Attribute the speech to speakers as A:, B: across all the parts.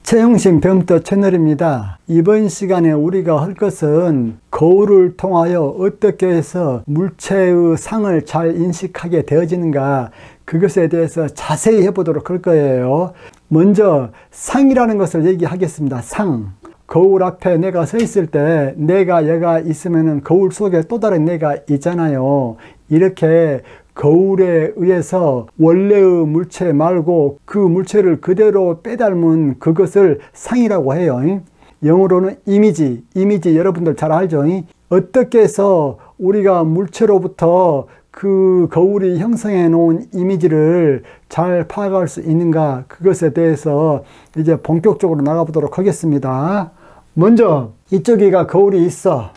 A: 최영신 뱀터 채널입니다. 이번 시간에 우리가 할 것은 거울을 통하여 어떻게 해서 물체의 상을 잘 인식하게 되어지는가, 그것에 대해서 자세히 해보도록 할 거예요. 먼저 상이라는 것을 얘기하겠습니다. 상. 거울 앞에 내가 서 있을 때 얘가 있으면은 거울 속에 또 다른 내가 있잖아요. 이렇게 거울에 의해서 원래의 물체 말고 그 물체를 그대로 빼닮은 그것을 상이라고 해요. 영어로는 이미지 여러분들 잘 알죠? 어떻게 해서 우리가 물체로부터 그 거울이 형성해 놓은 이미지를 잘 파악할 수 있는가, 그것에 대해서 이제 본격적으로 나가보도록 하겠습니다. 먼저 이쪽에가 거울이 있어.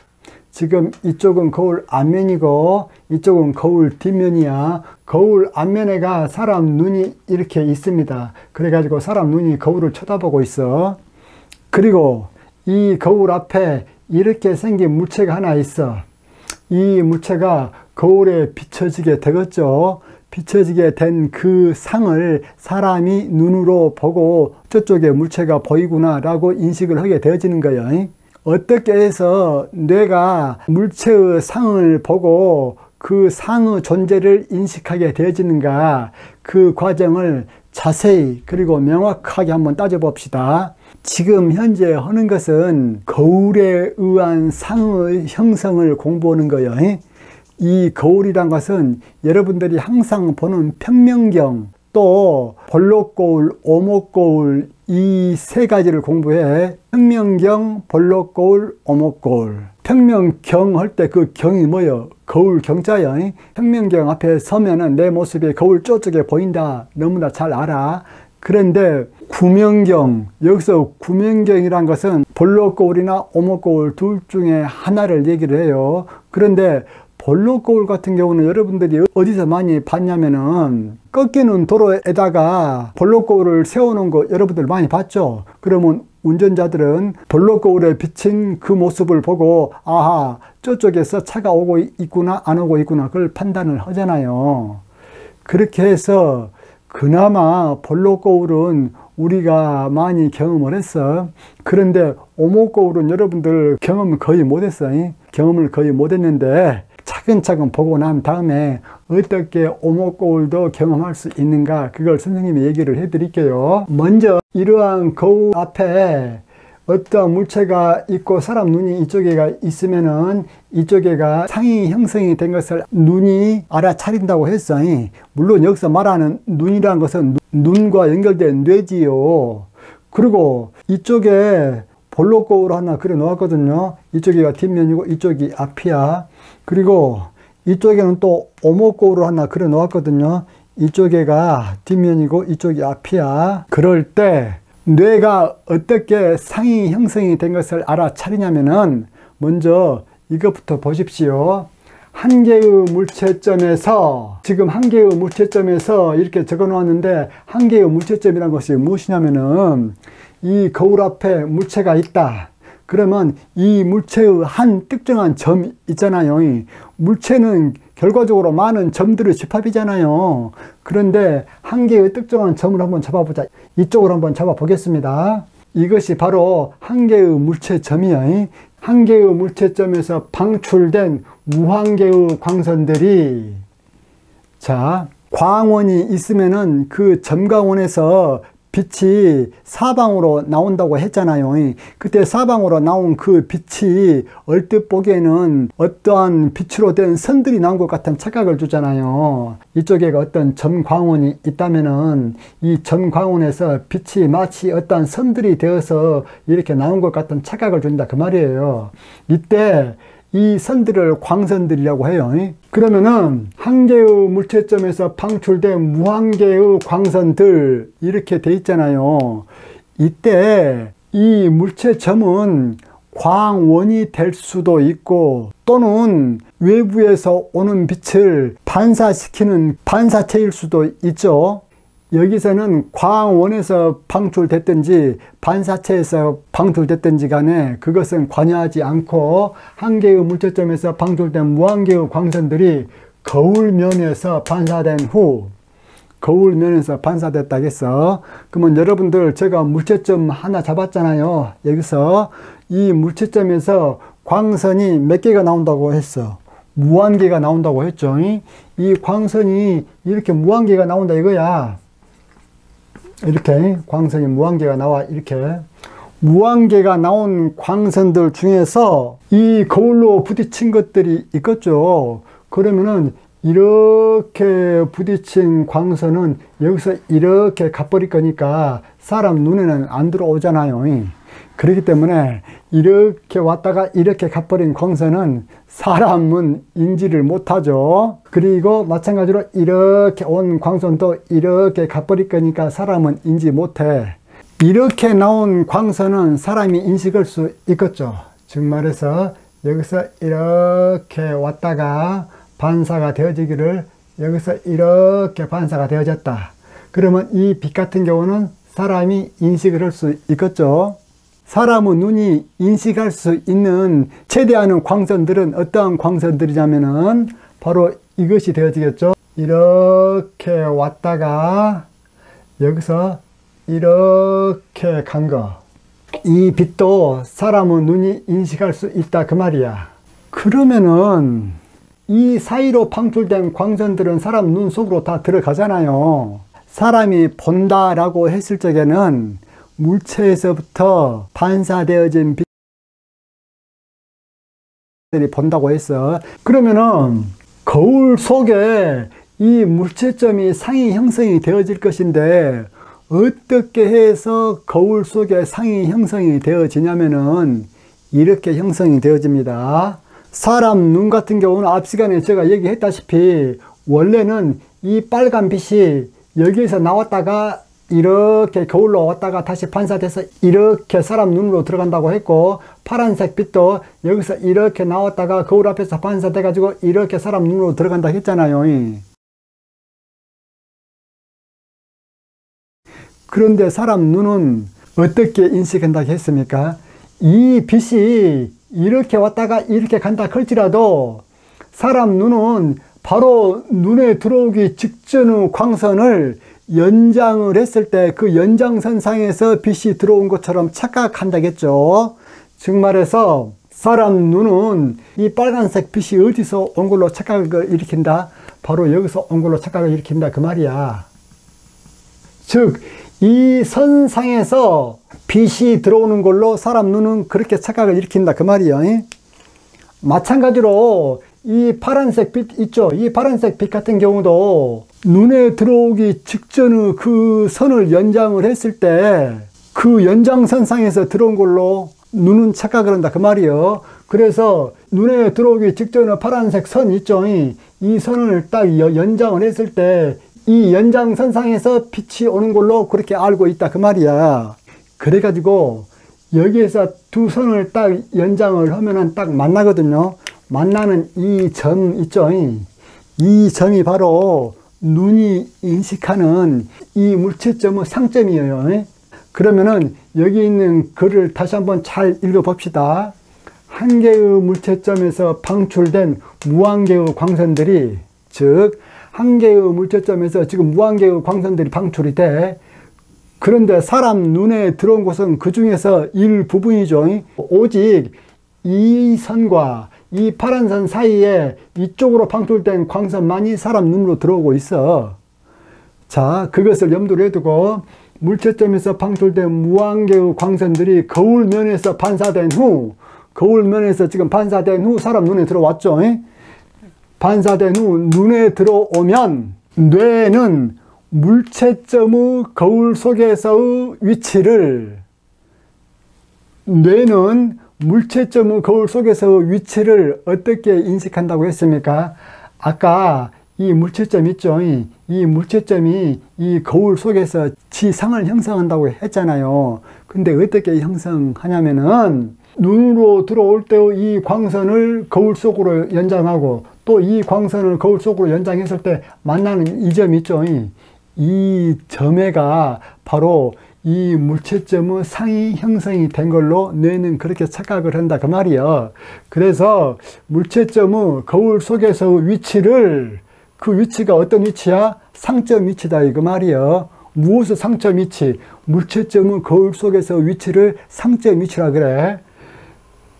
A: 지금 이쪽은 거울 앞면이고 이쪽은 거울 뒷면이야. 거울 앞면에가 사람 눈이 이렇게 있습니다. 그래가지고 사람 눈이 거울을 쳐다보고 있어. 그리고 이 거울 앞에 이렇게 생긴 물체가 하나 있어. 이 물체가 거울에 비춰지게 되겠죠. 비춰지게 된 그 상을 사람이 눈으로 보고 저쪽에 물체가 보이구나 라고 인식을 하게 되어지는 거예요. 어떻게 해서 뇌가 물체의 상을 보고 그 상의 존재를 인식하게 되어지는가, 그 과정을 자세히 그리고 명확하게 한번 따져봅시다. 지금 현재 하는 것은 거울에 의한 상의 형성을 공부하는 거예요. 이 거울이란 것은 여러분들이 항상 보는 평면경, 또 볼록거울, 오목거울, 이 세 가지를 공부해. 평면경, 볼록거울, 오목거울. 평면경 할 때 그 경이 뭐요? 거울 경자요. 평면경 앞에 서면은 내 모습이 거울 저쪽에 보인다, 너무나 잘 알아. 그런데 구면경, 여기서 구면경이란 것은 볼록거울이나 오목거울 둘 중에 하나를 얘기를 해요. 그런데 볼록거울 같은 경우는 여러분들이 어디서 많이 봤냐면은 꺾이는 도로에다가 볼록거울을 세워놓은 거 여러분들 많이 봤죠? 그러면 운전자들은 볼록거울에 비친 그 모습을 보고 아하, 저쪽에서 차가 오고 있구나 안 오고 있구나, 그걸 판단을 하잖아요. 그렇게 해서 그나마 볼록거울은 우리가 많이 경험을 했어. 그런데 오목거울은 여러분들 경험을 거의 못했어. 경험을 거의 못했는데 차근차근 보고 난 다음에 어떻게 오목거울도 경험할 수 있는가, 그걸 선생님이 얘기를 해 드릴게요. 먼저 이러한 거울 앞에 어떤 물체가 있고 사람 눈이 이쪽에가 있으면은 이쪽에가 상이 형성이 된 것을 눈이 알아차린다고 했어. 물론 여기서 말하는 눈이라는 것은 눈과 연결된 뇌지요. 그리고 이쪽에 볼록거울 하나 그려 놓았거든요. 이쪽이가 뒷면이고 이쪽이 앞이야. 그리고 이쪽에는 또 오목거울을 하나 그려 놓았거든요. 이쪽에가 뒷면이고 이쪽이 앞이야. 그럴 때 뇌가 어떻게 상이 형성이 된 것을 알아차리냐면은 먼저 이것부터 보십시오. 한 개의 물체점에서, 지금 한 개의 물체점에서 이렇게 적어 놓았는데, 한 개의 물체점이란 것이 무엇이냐면은 이 거울 앞에 물체가 있다. 그러면 이 물체의 한 특정한 점 있잖아요. 물체는 결과적으로 많은 점들의 집합이잖아요. 그런데 한 개의 특정한 점을 한번 잡아보자. 이쪽으로 한번 잡아보겠습니다. 이것이 바로 한 개의 물체점이에요. 한 개의 물체점에서 방출된 무한개의 광선들이, 자, 광원이 있으면은 그 점광원에서 빛이 사방으로 나온다고 했잖아요. 그때 사방으로 나온 그 빛이 얼뜻 보기에는 어떠한 빛으로 된 선들이 나온 것 같은 착각을 주잖아요. 이쪽에 어떤 점광원이 있다면은 이 점광원에서 빛이 마치 어떠한 선들이 되어서 이렇게 나온 것 같은 착각을 준다, 그 말이에요. 이때 이 선들을 광선들이라고 해요. 그러면은 한 개의 물체점에서 방출된 무한개의 광선들, 이렇게 돼 있잖아요. 이때 이 물체점은 광원이 될 수도 있고, 또는 외부에서 오는 빛을 반사시키는 반사체일 수도 있죠. 여기서는 광원에서 방출됐든지 반사체에서 방출됐든지 간에 그것은 관여하지 않고, 한 개의 물체점에서 방출된 무한개의 광선들이 거울면에서 반사된 후 거울 면에서 반사됐다겠어. 그러면 여러분들 제가 물체점 하나 잡았잖아요. 여기서 이 물체점에서 광선이 몇 개가 나온다고 했어? 무한개가 나온다고 했죠. 이 광선이 이렇게 무한개가 나온다 이거야. 이렇게 광선이 무한개가 나와. 이렇게 무한개가 나온 광선들 중에서 이 거울로 부딪힌 것들이 있겠죠. 그러면은 이렇게 부딪힌 광선은 여기서 이렇게 가버릴 거니까 사람 눈에는 안 들어오잖아요. 그렇기 때문에 이렇게 왔다가 이렇게 가버린 광선은 사람은 인지를 못하죠. 그리고 마찬가지로 이렇게 온 광선도 이렇게 가버릴 거니까 사람은 인지 못해. 이렇게 나온 광선은 사람이 인식할 수 있겠죠. 즉 말해서 여기서 이렇게 왔다가 반사가 되어지기를 여기서 이렇게 반사가 되어졌다. 그러면 이 빛 같은 경우는 사람이 인식을 할 수 있겠죠. 사람의 눈이 인식할 수 있는 최대한의 광선들은 어떠한 광선들이냐면은 바로 이것이 되어지겠죠. 이렇게 왔다가 여기서 이렇게 간 거. 이 빛도 사람의 눈이 인식할 수 있다 그 말이야. 그러면은 이 사이로 방출된 광선들은 사람 눈 속으로 다 들어가잖아요. 사람이 본다라고 했을 적에는 물체에서부터 반사되어진 빛들이 본다고 했어. 그러면은 거울 속에 이 물체점이 상이 형성이 되어질 것인데 어떻게 해서 거울 속에 상이 형성이 되어지냐면은 이렇게 형성이 되어집니다. 사람 눈 같은 경우는 앞 시간에 제가 얘기했다시피 원래는 이 빨간 빛이 여기에서 나왔다가 이렇게 거울로 왔다가 다시 반사돼서 이렇게 사람 눈으로 들어간다고 했고, 파란색 빛도 여기서 이렇게 나왔다가 거울 앞에서 반사돼 가지고 이렇게 사람 눈으로 들어간다 했잖아요. 그런데 사람 눈은 어떻게 인식한다고 했습니까? 이 빛이 이렇게 왔다가 이렇게 간다 할지라도 사람 눈은 바로 눈에 들어오기 직전의 광선을 연장을 했을 때 그 연장선상에서 빛이 들어온 것처럼 착각한다겠죠. 즉 말해서 사람 눈은 이 빨간색 빛이 어디서 온 걸로 착각을 일으킨다? 바로 여기서 온 걸로 착각을 일으킨다 그 말이야. 즉 이 선상에서 빛이 들어오는 걸로 사람 눈은 그렇게 착각을 일으킨다 그 말이에요. 마찬가지로 이 파란색 빛 있죠. 이 파란색 빛 같은 경우도 눈에 들어오기 직전의 그 선을 연장을 했을 때 그 연장선상에서 들어온 걸로 눈은 착각을 한다 그 말이에요. 그래서 눈에 들어오기 직전의 파란색 선 있죠. 이 선을 딱 연장을 했을 때 이 연장선상에서 빛이 오는 걸로 그렇게 알고 있다 그 말이야. 그래가지고 여기에서 두 선을 딱 연장을 하면은 딱 만나거든요. 만나는 이 점 있죠. 이 점이 바로 눈이 인식하는 이 물체점의 상점이에요. 그러면은 여기 있는 글을 다시 한번 잘 읽어 봅시다. 한 개의 물체점에서 방출된 무한개의 광선들이, 즉 한 개의 물체점에서 지금 무한개의 광선들이 방출이 돼. 그런데 사람 눈에 들어온 것은 그 중에서 일부분이죠. 오직 이 선과 이 파란 선 사이에 이쪽으로 방출된 광선만이 사람 눈으로 들어오고 있어. 자, 그것을 염두에 두고 물체점에서 방출된 무한개의 광선들이 거울면에서 반사된 후, 거울면에서 지금 반사된 후 사람 눈에 들어왔죠. 반사된 후 눈에 들어오면 뇌는 물체점의 거울 속에서의 위치를, 뇌는 물체점의 거울 속에서의 위치를 어떻게 인식한다고 했습니까? 아까 이 물체점 있죠. 이 물체점이 이 거울 속에서 지상을 형성한다고 했잖아요. 근데 어떻게 형성하냐면은 눈으로 들어올 때의 이 광선을 거울 속으로 연장하고 또 이 광선을 거울 속으로 연장했을 때 만나는 이 점 있죠. 이 점에가 바로 이 물체점의 상이 형성이 된 걸로 뇌는 그렇게 착각을 한다 그 말이에요. 그래서 물체점의 거울 속에서의 위치를 그 위치가 어떤 위치야? 상점 위치다 이거 말이야. 무엇의 상점 위치? 물체점은 거울 속에서 위치를 상점 위치라 그래.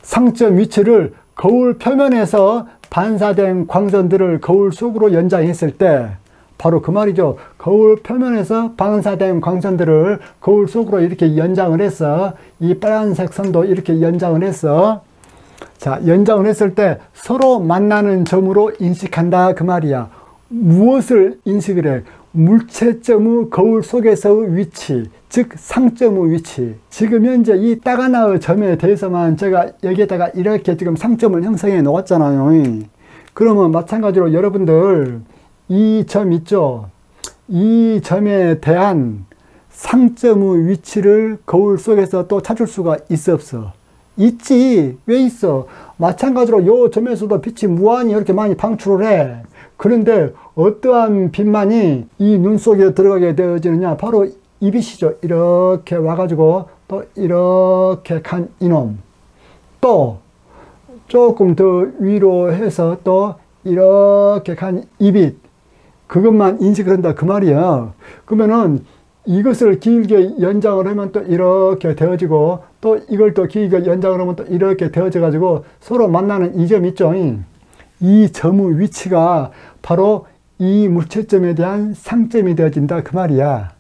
A: 상점 위치를 거울 표면에서 반사된 광선들을 거울 속으로 연장했을 때 바로 그 말이죠. 거울 표면에서 반사된 광선들을 거울 속으로 이렇게 연장을 했어. 이 빨간색 선도 이렇게 연장을 했어. 자, 연장을 했을 때 서로 만나는 점으로 인식한다 그 말이야. 무엇을 인식을 해? 물체점의 거울 속에서의 위치, 즉 상점의 위치. 지금 현재 이 딱 하나의 점에 대해서만 제가 여기에다가 이렇게 지금 상점을 형성해 놓았잖아요. 그러면 마찬가지로 여러분들 이 점 있죠? 이 점에 대한 상점의 위치를 거울 속에서 또 찾을 수가 있어 없어? 있지. 왜 있어? 마찬가지로 요 점에서도 빛이 무한히 이렇게 많이 방출을 해. 그런데 어떠한 빛만이 이 눈 속에 들어가게 되어지느냐? 바로 이 빛이죠. 이렇게 와가지고 또 이렇게 간 이놈. 또 조금 더 위로 해서 또 이렇게 간 이 빛. 그것만 인식을 한다 그 말이야. 그러면은 이것을 길게 연장을 하면 또 이렇게 되어지고 또 이걸 또 길게 연장을 하면 또 이렇게 되어져 가지고 서로 만나는 이 점 있죠. 이 점의 위치가 바로 이 물체점에 대한 상점이 되어진다 그 말이야.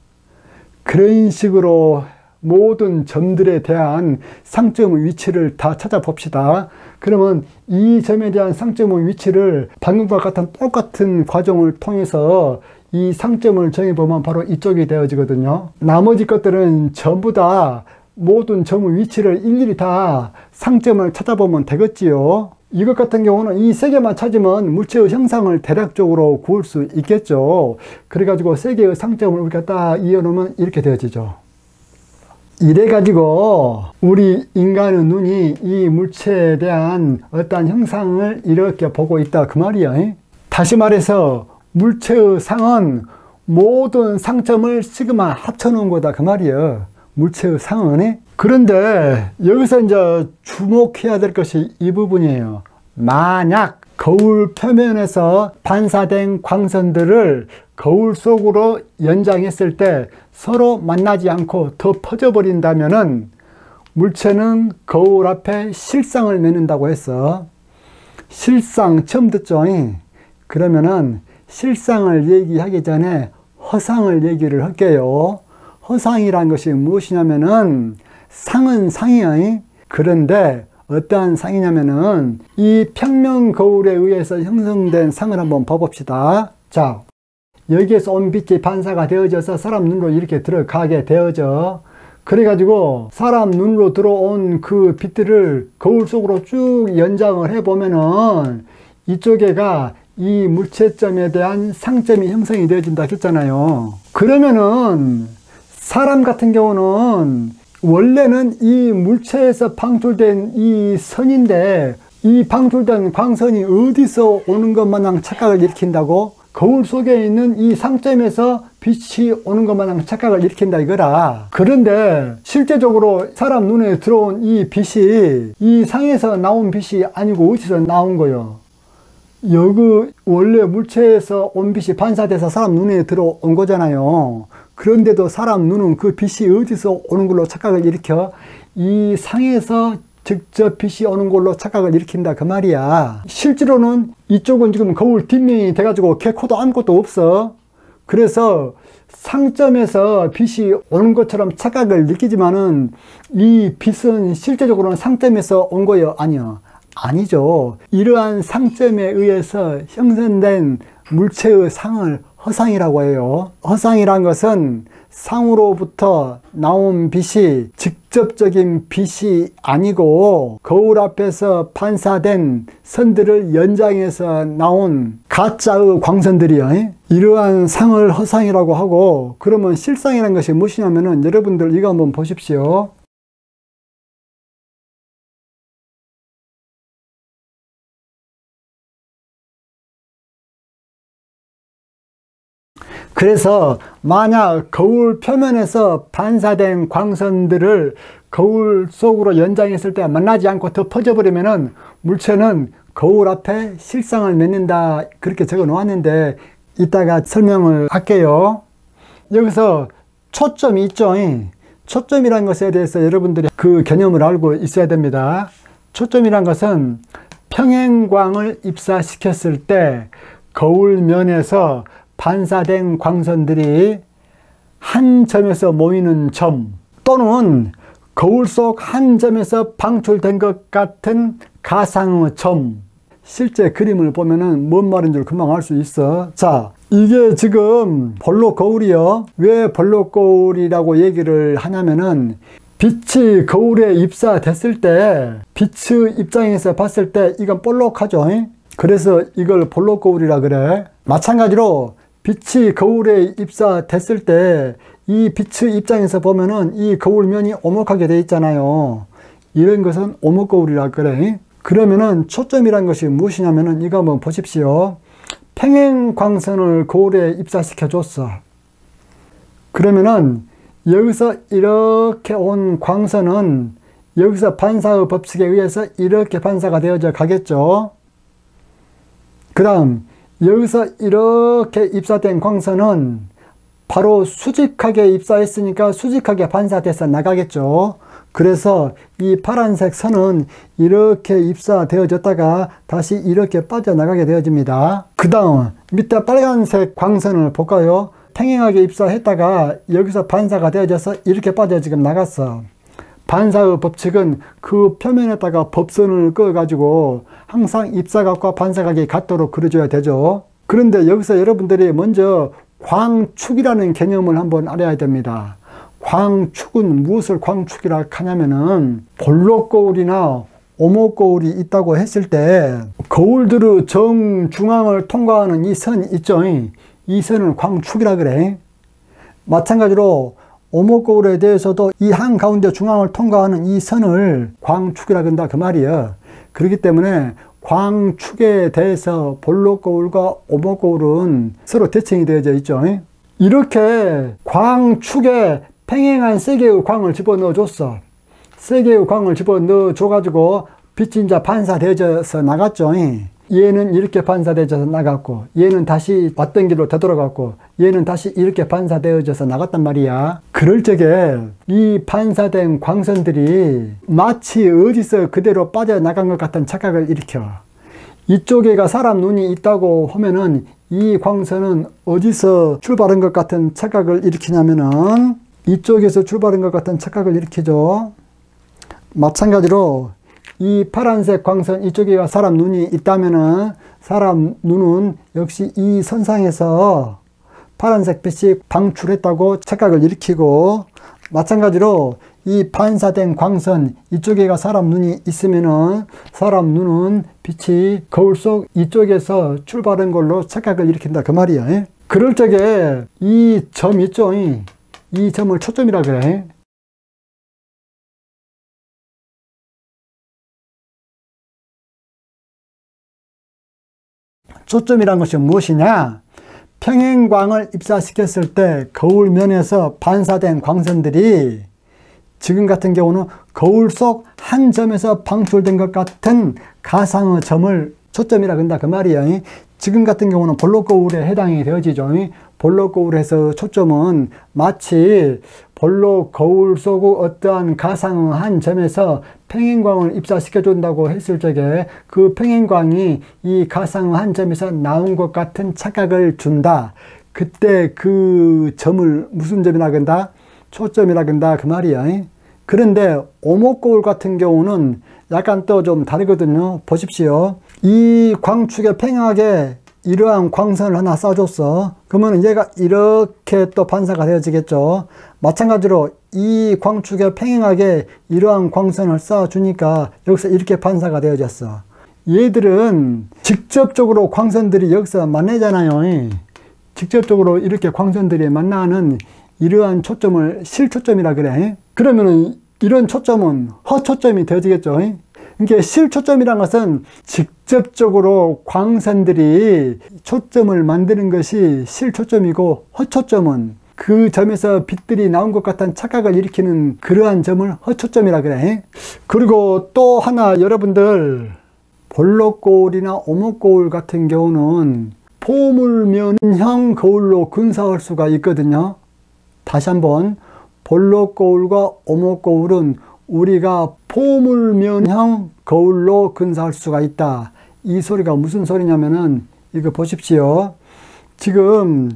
A: 그런 식으로 모든 점들에 대한 상점의 위치를 다 찾아봅시다. 그러면 이 점에 대한 상점의 위치를 방금과 같은 똑같은 과정을 통해서 이 상점을 정해보면 바로 이쪽이 되어지거든요. 나머지 것들은 전부 다 모든 점의 위치를 일일이 다 상점을 찾아보면 되겠지요. 이것 같은 경우는 이 세 개만 찾으면 물체의 형상을 대략적으로 구할 수 있겠죠. 그래가지고 세 개의 상점을 우리가 딱 이어놓으면 이렇게 되어지죠. 이래가지고 우리 인간의 눈이 이 물체에 대한 어떠한 형상을 이렇게 보고 있다 그 말이야. 다시 말해서 물체의 상은 모든 상점을 시그마 합쳐놓은 거다 그 말이야. 물체의 상은. 그런데 여기서 이제 주목해야 될 것이 이 부분이에요. 만약 거울 표면에서 반사된 광선들을 거울 속으로 연장했을 때 서로 만나지 않고 더 퍼져버린다면은 물체는 거울 앞에 실상을 내는다고 했어. 실상 처음 듣죠? 그러면은 실상을 얘기하기 전에 허상을 얘기를 할게요. 허상이란 것이 무엇이냐면은 상은 상이에요. 그런데 어떠한 상이냐면은 이 평면 거울에 의해서 형성된 상을 한번 봐봅시다. 자, 여기에서 온 빛이 반사가 되어져서 사람 눈으로 이렇게 들어가게 되어져. 그래가지고 사람 눈으로 들어온 그 빛들을 거울 속으로 쭉 연장을 해보면은 이쪽에가 이 물체점에 대한 상점이 형성이 되어진다 했잖아요. 그러면은 사람 같은 경우는 원래는 이 물체에서 방출된 이 선인데 이 방출된 광선이 어디서 오는 것 마냥 착각을 일으킨다고? 거울 속에 있는 이 상점에서 빛이 오는 것 마냥 착각을 일으킨다 이거라. 그런데 실제적으로 사람 눈에 들어온 이 빛이 이 상에서 나온 빛이 아니고 어디서 나온 거요? 여기 원래 물체에서 온 빛이 반사돼서 사람 눈에 들어온 거잖아요. 그런데도 사람 눈은 그 빛이 어디서 오는 걸로 착각을 일으켜? 이 상에서 직접 빛이 오는 걸로 착각을 일으킨다 그 말이야. 실제로는 이쪽은 지금 거울 뒷면이 돼가지고 개코도 아무것도 없어. 그래서 상점에서 빛이 오는 것처럼 착각을 느끼지만은 이 빛은 실제적으로는 상점에서 온 거요? 아니요. 아니죠. 이러한 상점에 의해서 형성된 물체의 상을 허상이라고 해요. 허상이란 것은 상으로부터 나온 빛이 직접적인 빛이 아니고 거울 앞에서 반사된 선들을 연장해서 나온 가짜의 광선들이요. 이러한 상을 허상이라고 하고, 그러면 실상이라는 것이 무엇이냐면은 여러분들 이거 한번 보십시오. 그래서 만약 거울 표면에서 반사된 광선들을 거울 속으로 연장했을 때 만나지 않고 더 퍼져버리면은 물체는 거울 앞에 실상을 맺는다, 그렇게 적어 놓았는데 이따가 설명을 할게요. 여기서 초점이 있죠. 초점이라는 것에 대해서 여러분들이 그 개념을 알고 있어야 됩니다. 초점이란 것은 평행광을 입사시켰을 때 거울면에서 반사된 광선들이 한 점에서 모이는 점, 또는 거울 속 한 점에서 방출된 것 같은 가상의 점. 실제 그림을 보면은 뭔 말인 줄 금방 알 수 있어. 자, 이게 지금 볼록 거울이요. 왜 볼록 거울이라고 얘기를 하냐면은 빛이 거울에 입사됐을 때 빛의 입장에서 봤을 때 이건 볼록하죠. 그래서 이걸 볼록 거울이라 그래. 마찬가지로 빛이 거울에 입사됐을 때 이 빛의 입장에서 보면은 이 거울면이 오목하게 돼 있잖아요. 이런 것은 오목 거울이라 그래. 그러면은 초점이란 것이 무엇이냐면은 이거 한번 보십시오. 평행 광선을 거울에 입사시켜 줬어. 그러면은 여기서 이렇게 온 광선은 여기서 반사의 법칙에 의해서 이렇게 반사가 되어져 가겠죠. 그 다음 여기서 이렇게 입사된 광선은 바로 수직하게 입사했으니까 수직하게 반사돼서 나가겠죠. 그래서 이 파란색 선은 이렇게 입사되어졌다가 다시 이렇게 빠져나가게 되어집니다. 그 다음 밑에 빨간색 광선을 볼까요? 평행하게 입사했다가 여기서 반사가 되어져서 이렇게 빠져 지금 나갔어. 반사의 법칙은 그 표면에다가 법선을 그어 가지고 항상 입사각과 반사각이 같도록 그려줘야 되죠. 그런데 여기서 여러분들이 먼저 광축이라는 개념을 한번 알아야 됩니다. 광축은 무엇을 광축이라 하냐면은 볼록 거울이나 오목 거울이 있다고 했을 때 거울들의 정중앙을 통과하는 이 선 있죠. 이 선을 광축이라 그래. 마찬가지로 오목 거울에 대해서도 이 한가운데 중앙을 통과하는 이 선을 광축이라 그런다 그 말이에요. 그렇기 때문에 광축에 대해서 볼록 거울과 오목 거울은 서로 대칭이 되어져 있죠. 이렇게 광축에 평행한 세 개의 광을 집어넣어 줬어. 세 개의 광을 집어넣어 줘가지고 빛이 이제 반사되어져서 나갔죠. 얘는 이렇게 반사되어져서 나갔고, 얘는 다시 왔던 길로 되돌아갔고, 얘는 다시 이렇게 반사되어져서 나갔단 말이야. 그럴 적에 이 반사된 광선들이 마치 어디서 그대로 빠져나간 것 같은 착각을 일으켜. 이쪽에가 사람 눈이 있다고 하면은 이 광선은 어디서 출발한 것 같은 착각을 일으키냐면은 이쪽에서 출발한 것 같은 착각을 일으키죠. 마찬가지로 이 파란색 광선 이쪽에 사람 눈이 있다면은 사람 눈은 역시 이 선상에서 파란색 빛이 방출했다고 착각을 일으키고, 마찬가지로 이 반사된 광선 이쪽에가 사람 눈이 있으면은 사람 눈은 빛이 거울 속 이쪽에서 출발한 걸로 착각을 일으킨다 그 말이야. 그럴 적에 이 점 있죠. 이 점을 초점이라 그래. 초점이란 것이 무엇이냐? 평행광을 입사시켰을 때 거울면에서 반사된 광선들이 지금 같은 경우는 거울 속 한 점에서 방출된 것 같은 가상의 점을 초점이라 그런다 그 말이에요. 지금 같은 경우는 볼록 거울에 해당이 되어지죠. 볼록 거울에서 초점은 마치 볼록 거울 속의 어떠한 가상의 한 점에서 평행광을 입사시켜 준다고 했을 적에 그 평행광이 이 가상의 한 점에서 나온 것 같은 착각을 준다. 그때 그 점을 무슨 점이라 그런다? 초점이라 그런다 그 말이야. 그런데 오목 거울 같은 경우는 약간 또 좀 다르거든요. 보십시오. 이 광축에 평행하게 이러한 광선을 하나 쏴줬어. 그러면 얘가 이렇게 또 반사가 되어지겠죠. 마찬가지로 이 광축에 평행하게 이러한 광선을 쏴주니까 여기서 이렇게 반사가 되어졌어. 얘들은 직접적으로 광선들이 여기서 만나잖아요. 직접적으로 이렇게 광선들이 만나는 이러한 초점을 실초점이라 그래. 그러면은 이런 초점은 허초점이 되어지겠죠. 이게 실초점이란 것은 직접적으로 광선들이 초점을 만드는 것이 실초점이고, 허초점은 그 점에서 빛들이 나온 것 같은 착각을 일으키는 그러한 점을 허초점이라 그래. 그리고 또 하나, 여러분들 볼록-거울이나 오목-거울 같은 경우는 포물면형 거울로 근사할 수가 있거든요. 다시 한번, 볼록-거울과 오목-거울은 우리가 포물면형 거울로 근사할 수가 있다. 이 소리가 무슨 소리냐면은 이거 보십시오. 지금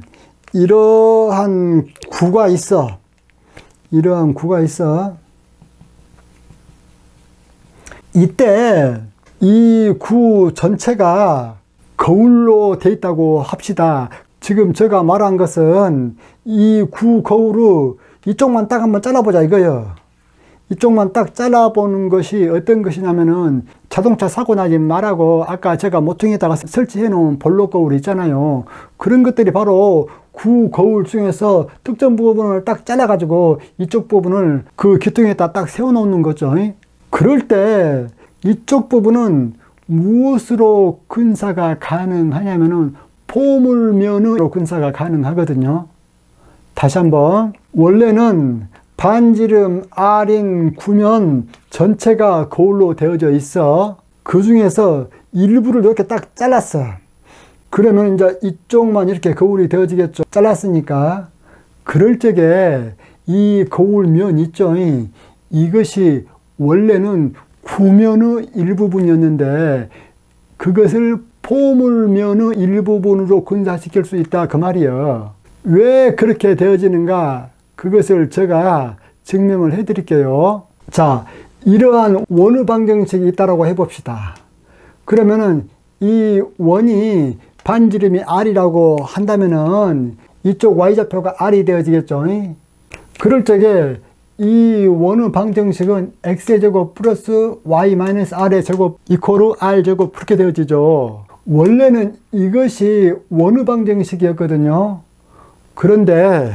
A: 이러한 구가 있어. 이러한 구가 있어. 이때 이 구 전체가 거울로 돼 있다고 합시다. 지금 제가 말한 것은 이 구 거울을 이쪽만 딱 한번 잘라보자 이거예요. 이쪽만 딱 잘라보는 것이 어떤 것이냐면은 자동차 사고 나지 말라고 아까 제가 모퉁이에다가 설치해 놓은 볼록 거울 있잖아요. 그런 것들이 바로 구 거울 중에서 특정 부분을 딱 잘라 가지고 이쪽 부분을 그 기둥에다 딱 세워 놓는 거죠. 그럴 때 이쪽 부분은 무엇으로 근사가 가능하냐면은 포물면으로 근사가 가능하거든요. 다시 한번, 원래는 반지름 R인 구면 전체가 거울로 되어져 있어. 그 중에서 일부를 이렇게 딱 잘랐어. 그러면 이제 이쪽만 이렇게 거울이 되어지겠죠. 잘랐으니까. 그럴 적에 이 거울면 있죠. 이것이 원래는 구면의 일부분이었는데 그것을 포물면의 일부분으로 근사시킬 수 있다 그 말이에요. 왜 그렇게 되어지는가? 그것을 제가 증명을 해 드릴게요. 자, 이러한 원의 방정식이 있다라고 해봅시다. 그러면은 이 원이 반지름이 R이라고 한다면은 이쪽 Y좌표가 R이 되어지겠죠. 그럴 적에 이 원의 방정식은 X의 제곱 플러스 Y 마이너스 R의 제곱 이코르 R 제곱 그렇게 되어지죠. 원래는 이것이 원의 방정식이었거든요. 그런데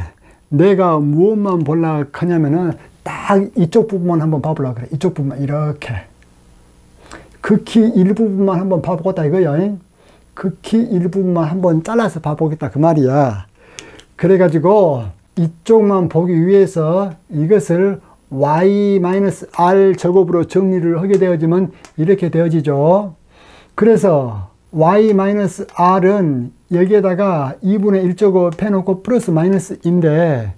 A: 내가 무엇만 보려고 하냐면은 딱 이쪽 부분만 한번 봐보려고 그래. 이쪽 부분만 이렇게 극히 일부분만 한번 봐보겠다 이거야. 극히 일부분만 한번 잘라서 봐보겠다 그 말이야. 그래가지고 이쪽만 보기 위해서 이것을 y-r 제곱으로 정리를 하게 되어지면 이렇게 되어지죠. 그래서 y-r은 여기에다가 2분의 1제곱 해놓고 플러스 마이너스인데,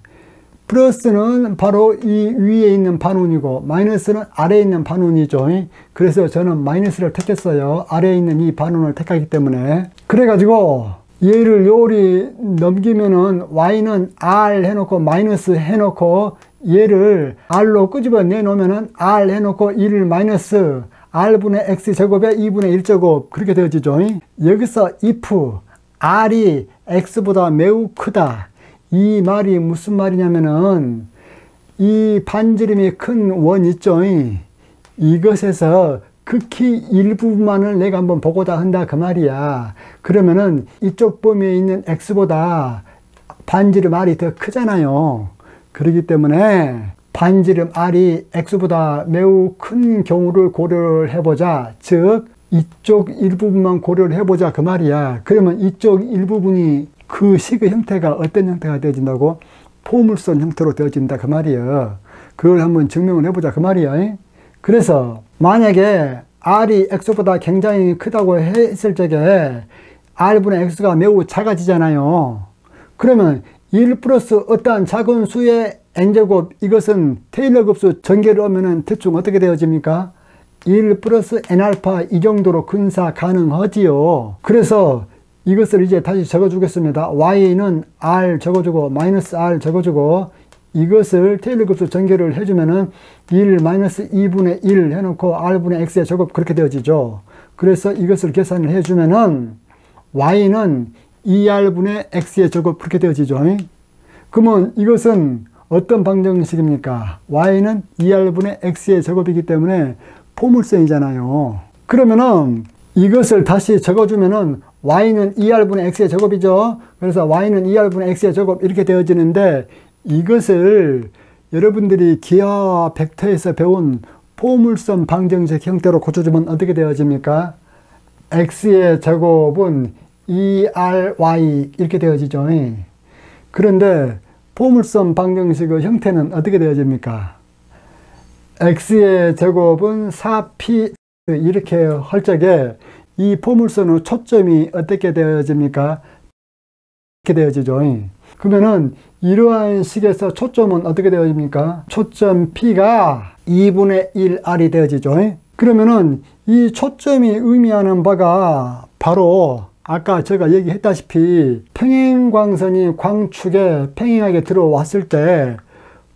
A: 플러스는 바로 이 위에 있는 반운이고 마이너스는 아래에 있는 반운이죠. 그래서 저는 마이너스를 택했어요. 아래에 있는 이 반운을 택하기 때문에. 그래가지고 얘를 요리 넘기면은 y는 r 해놓고 마이너스 해놓고 얘를 r로 끄집어 내놓으면은 r 해놓고 1 마이너스 r분의 x제곱에 2분의 1제곱 그렇게 되어지죠. 여기서 if r이 x보다 매우 크다, 이 말이 무슨 말이냐면은 이 반지름이 큰 원 있죠. 이것에서 극히 일부분만을 내가 한번 보고자 한다 그 말이야. 그러면은 이쪽 범위에 있는 x보다 반지름 r이 더 크잖아요. 그렇기 때문에 반지름 r이 x보다 매우 큰 경우를 고려를 해보자. 즉 이쪽 일부분만 고려를 해보자 그 말이야. 그러면 이쪽 일부분이 그 식의 형태가 어떤 형태가 되어진다고? 포물선 형태로 되어진다 그 말이에요. 그걸 한번 증명을 해보자 그 말이야. 그래서 만약에 r이 x보다 굉장히 크다고 했을 적에 r분의 x가 매우 작아지잖아요. 그러면 1 플러스 어떠한 작은 수의 n제곱, 이것은 테일러 급수 전개를 하면은 대충 어떻게 되어집니까? 1 플러스 n알파 이 정도로 근사 가능하지요. 그래서 이것을 이제 다시 적어주겠습니다. y는 r 적어주고 마이너스 r 적어주고 이것을 테일러 급수 전개를 해주면은 1 마이너스 2분의 1 해놓고 r분의 x의 제곱 그렇게 되어지죠. 그래서 이것을 계산을 해주면은 y는 2r분의 x의 제곱 그렇게 되어지죠. 그러면 이것은 어떤 방정식입니까? y는 2r분의 x의 제곱이기 때문에 포물선이잖아요. 그러면은 이것을 다시 적어주면은 y는 2r분의 x의 제곱이죠. 그래서 y는 2r분의 x의 제곱 이렇게 되어지는데, 이것을 여러분들이 기하 벡터에서 배운 포물선 방정식 형태로 고쳐주면 어떻게 되어집니까? x의 제곱은 2ry 이렇게 되어지죠. 그런데 포물선 방정식의 형태는 어떻게 되어집니까? x의 제곱은 4p 이렇게 할 적에 이 포물선의 초점이 어떻게 되어집니까? 이렇게 되어지죠. 그러면은 이러한 식에서 초점은 어떻게 되어집니까? 초점 P가 2분의 1R이 되어지죠. 그러면은 이 초점이 의미하는 바가 바로 아까 제가 얘기했다시피 평행광선이 광축에 평행하게 들어왔을 때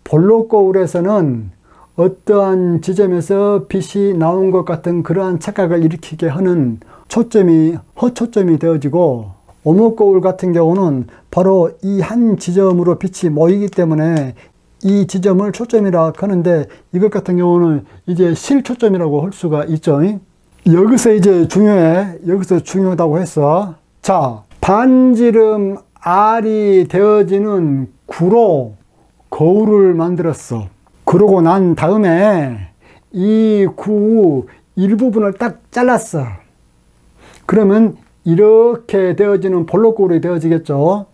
A: 볼록-거울에서는 어떠한 지점에서 빛이 나온 것 같은 그러한 착각을 일으키게 하는 초점이 허초점이 되어지고, 오목거울 같은 경우는 바로 이 한 지점으로 빛이 모이기 때문에 이 지점을 초점이라 하는데, 이것 같은 경우는 이제 실초점이라고 할 수가 있죠. 여기서 이제 여기서 중요하다고 했어. 자, 반지름 R이 되어지는 구로 거울을 만들었어. 그러고 난 다음에 이 구 일부분을 딱 잘랐어. 그러면 이렇게 되어지는 볼록-거울이 되어지겠죠.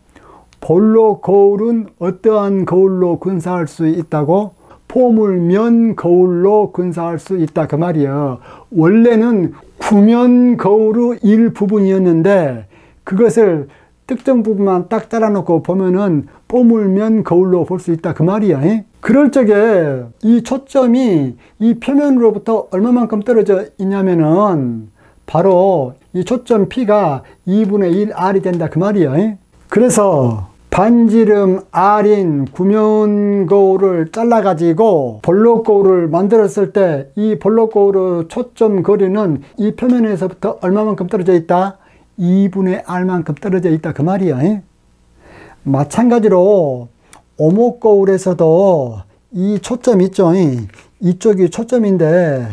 A: 볼록-거울은 어떠한 거울로 근사할 수 있다고? 포물면 거울로 근사할 수 있다 그 말이에요. 원래는 구면 거울의 일부분이었는데 그것을 특정 부분만 딱 잘라놓고 보면은 포물면 거울로 볼 수 있다 그 말이야. 그럴 적에 이 초점이 이 표면으로부터 얼마만큼 떨어져 있냐면은 바로 이 초점 P가 2분의 1R이 된다 그 말이야. 그래서 반지름 R인 구면 거울을 잘라 가지고 볼록-거울을 만들었을 때 이 볼록-거울의 초점 거리는 이 표면에서부터 얼마만큼 떨어져 있다? 2분의 R만큼 떨어져 있다 그 말이야. 마찬가지로 오목거울에서도 이 초점 있죠. 이쪽이 초점인데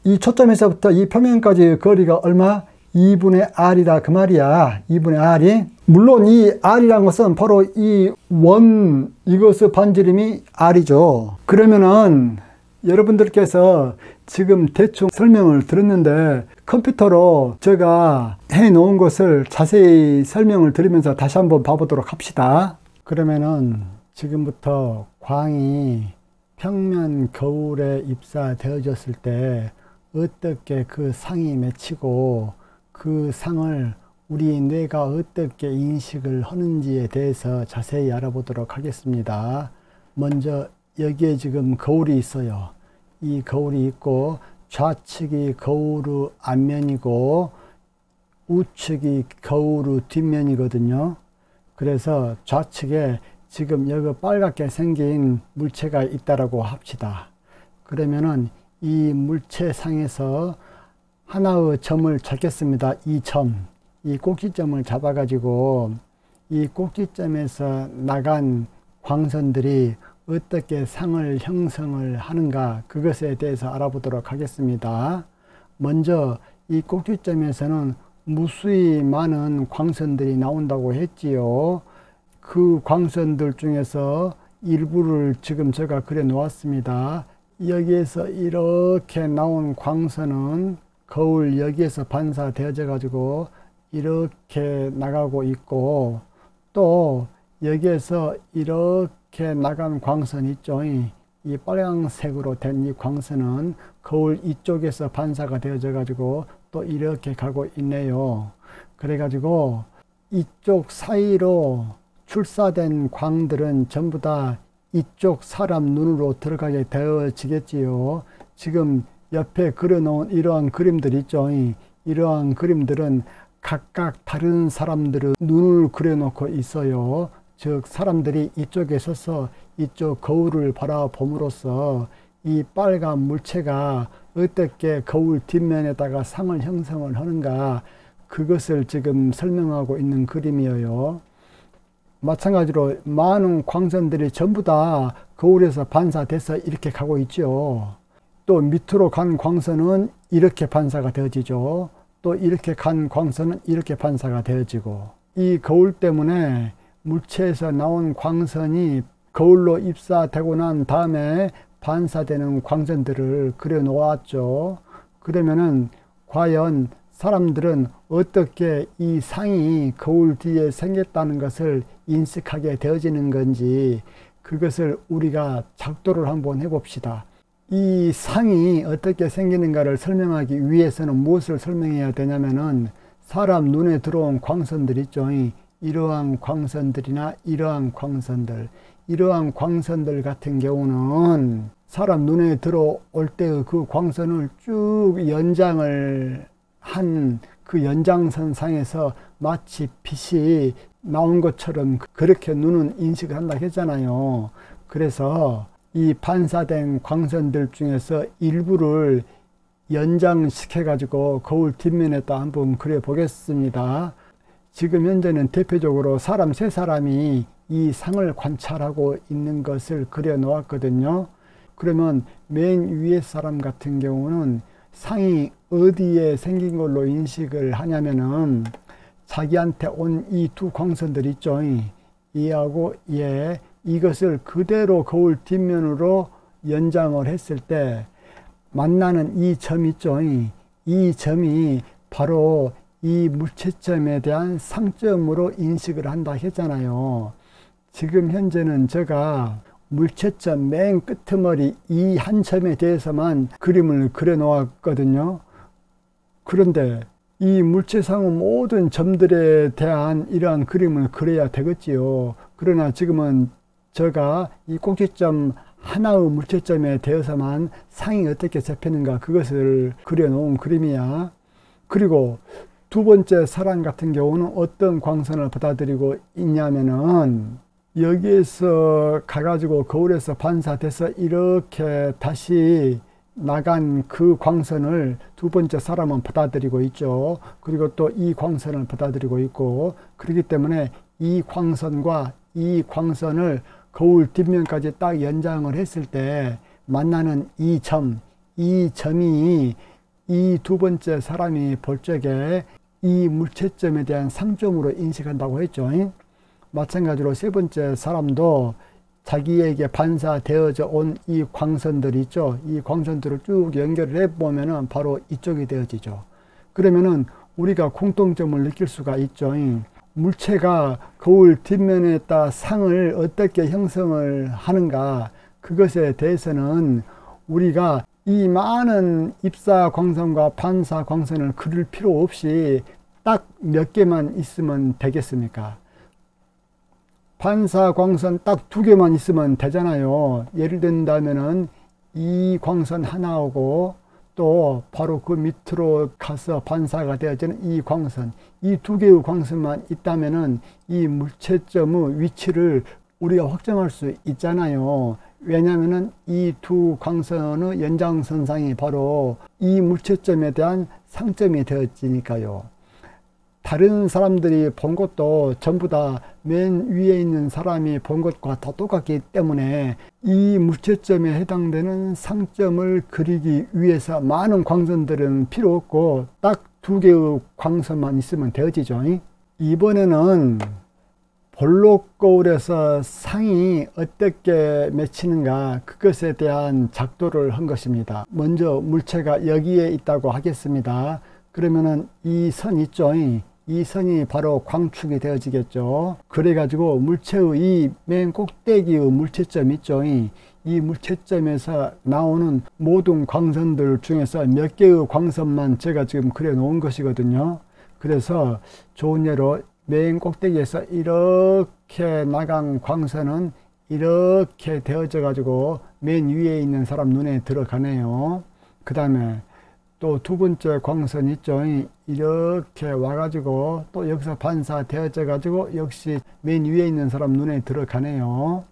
A: 이 초점에서부터 이 표면까지 거리가 얼마? 2분의 R이다 그 말이야. 2분의 R이. 물론 이 R이라는 것은 바로 이 원, 이것의 반지름이 R이죠. 그러면은 여러분들께서 지금 대충 설명을 들었는데 컴퓨터로 제가 해 놓은 것을 자세히 설명을 드리면서 다시 한번 봐보도록 합시다. 그러면은 지금부터 광이 평면 거울에 입사되어졌을 때 어떻게 그 상이 맺히고 그 상을 우리 뇌가 어떻게 인식을 하는지에 대해서 자세히 알아보도록 하겠습니다. 먼저 여기에 지금 거울이 있어요. 이 거울이 있고 좌측이 거울의 앞면이고 우측이 거울의 뒷면이거든요. 그래서 좌측에 지금 여기 빨갛게 생긴 물체가 있다라고 합시다. 그러면은 이 물체상에서 하나의 점을 찾겠습니다. 이 점, 이 꼭지점을 잡아가지고 이 꼭지점에서 나간 광선들이 어떻게 상을 형성을 하는가, 그것에 대해서 알아보도록 하겠습니다. 먼저 이 꼭지점에서는 무수히 많은 광선들이 나온다고 했지요. 그 광선들 중에서 일부를 지금 제가 그려 놓았습니다. 여기에서 이렇게 나온 광선은 거울 여기에서 반사되어져 가지고 이렇게 나가고 있고, 또 여기에서 이렇게 나간 광선 있죠. 이 빨간색으로 된 이 광선은 거울 이쪽에서 반사가 되어져 가지고 또 이렇게 가고 있네요. 그래 가지고 이쪽 사이로 출사된 광들은 전부 다 이쪽 사람 눈으로 들어가게 되어지겠지요. 지금 옆에 그려놓은 이러한 그림들 있죠. 이러한 그림들은 각각 다른 사람들의 눈을 그려놓고 있어요. 즉 사람들이 이쪽에 서서 이쪽 거울을 바라봄으로써 이 빨간 물체가 어떻게 거울 뒷면에다가 상을 형성을 하는가, 그것을 지금 설명하고 있는 그림이에요. 마찬가지로 많은 광선들이 전부 다 거울에서 반사돼서 이렇게 가고 있죠. 또 밑으로 간 광선은 이렇게 반사가 되어지죠. 또 이렇게 간 광선은 이렇게 반사가 되어지고, 이 거울 때문에 물체에서 나온 광선이 거울로 입사되고 난 다음에 반사되는 광선들을 그려 놓았죠. 그러면은 과연 사람들은 어떻게 이 상이 거울 뒤에 생겼다는 것을 인식하게 되어지는 건지 그것을 우리가 작도를 한번 해봅시다. 이 상이 어떻게 생기는가를 설명하기 위해서는 무엇을 설명해야 되냐면은 사람 눈에 들어온 광선들 있죠. 이러한 광선들이나 이러한 광선들 같은 경우는 사람 눈에 들어올 때의 그 광선을 쭉 연장을 한 그 연장선 상에서 마치 빛이 나온 것처럼 그렇게 눈은 인식을 한다 했잖아요. 그래서 이 반사된 광선들 중에서 일부를 연장시켜 가지고 거울 뒷면에다 한번 그려 보겠습니다. 지금 현재는 대표적으로 사람 세 사람이 이 상을 관찰하고 있는 것을 그려 놓았거든요. 그러면 맨 위에 사람 같은 경우는 상이 어디에 생긴 걸로 인식을 하냐면은 자기한테 온 이 두 광선들 있죠. 얘하고 얘, 이것을 그대로 거울 뒷면으로 연장을 했을 때 만나는 이 점 있죠. 이 점이 바로 이 물체점에 대한 상점으로 인식을 한다 했잖아요. 지금 현재는 제가 물체점 맨 끄트머리 이 한 점에 대해서만 그림을 그려 놓았거든요. 그런데 이 물체상의 모든 점들에 대한 이러한 그림을 그려야 되겠지요. 그러나 지금은 제가 이 꼭지점 하나의 물체점에 대해서만 상이 어떻게 잡히는가 그것을 그려 놓은 그림이야. 그리고 두 번째 사람 같은 경우는 어떤 광선을 받아들이고 있냐면은 여기에서 가가지고 거울에서 반사돼서 이렇게 다시 나간 그 광선을 두 번째 사람은 받아들이고 있죠. 그리고 또 이 광선을 받아들이고 있고, 그렇기 때문에 이 광선과 이 광선을 거울 뒷면까지 딱 연장을 했을 때 만나는 이 점이 이 두 번째 사람이 볼 적에 이 물체점에 대한 상점으로 인식한다고 했죠. 마찬가지로 세 번째 사람도 자기에게 반사되어져 온 이 광선들 있죠. 이 광선들을 쭉 연결을 해보면은 바로 이쪽이 되어지죠. 그러면은 우리가 공통점을 느낄 수가 있죠. 물체가 거울 뒷면에다 상을 어떻게 형성을 하는가, 그것에 대해서는 우리가 이 많은 입사 광선과 반사 광선을 그릴 필요 없이 딱 몇 개만 있으면 되겠습니까? 반사 광선 딱 두 개만 있으면 되잖아요. 예를 든다면은 이 광선 하나하고 또 바로 그 밑으로 가서 반사가 되어지는 이 광선, 이 두 개의 광선만 있다면은 이 물체점의 위치를 우리가 확정할 수 있잖아요. 왜냐하면은 이 두 광선의 연장선상이 바로 이 물체점에 대한 상점이 되어지니까요. 다른 사람들이 본 것도 전부 다 맨 위에 있는 사람이 본 것과 다 똑같기 때문에 이 물체점에 해당되는 상점을 그리기 위해서 많은 광선들은 필요 없고 딱 두 개의 광선만 있으면 되어지죠. 이번에는 볼록 거울에서 상이 어떻게 맺히는가 그것에 대한 작도를 한 것입니다. 먼저 물체가 여기에 있다고 하겠습니다. 그러면은 이 선 있죠. 이 선이 바로 광축이 되어지겠죠. 그래가지고 물체의 이 맨 꼭대기의 물체점 있죠. 이 물체점에서 나오는 모든 광선들 중에서 몇 개의 광선만 제가 지금 그려 놓은 것이거든요. 그래서 좋은 예로 맨 꼭대기에서 이렇게 나간 광선은 이렇게 되어져 가지고 맨 위에 있는 사람 눈에 들어가네요. 그 다음에 또 두 번째 광선 있죠. 이렇게 와가지고 또 여기서 반사되어져 가지고 역시 맨 위에 있는 사람 눈에 들어가네요.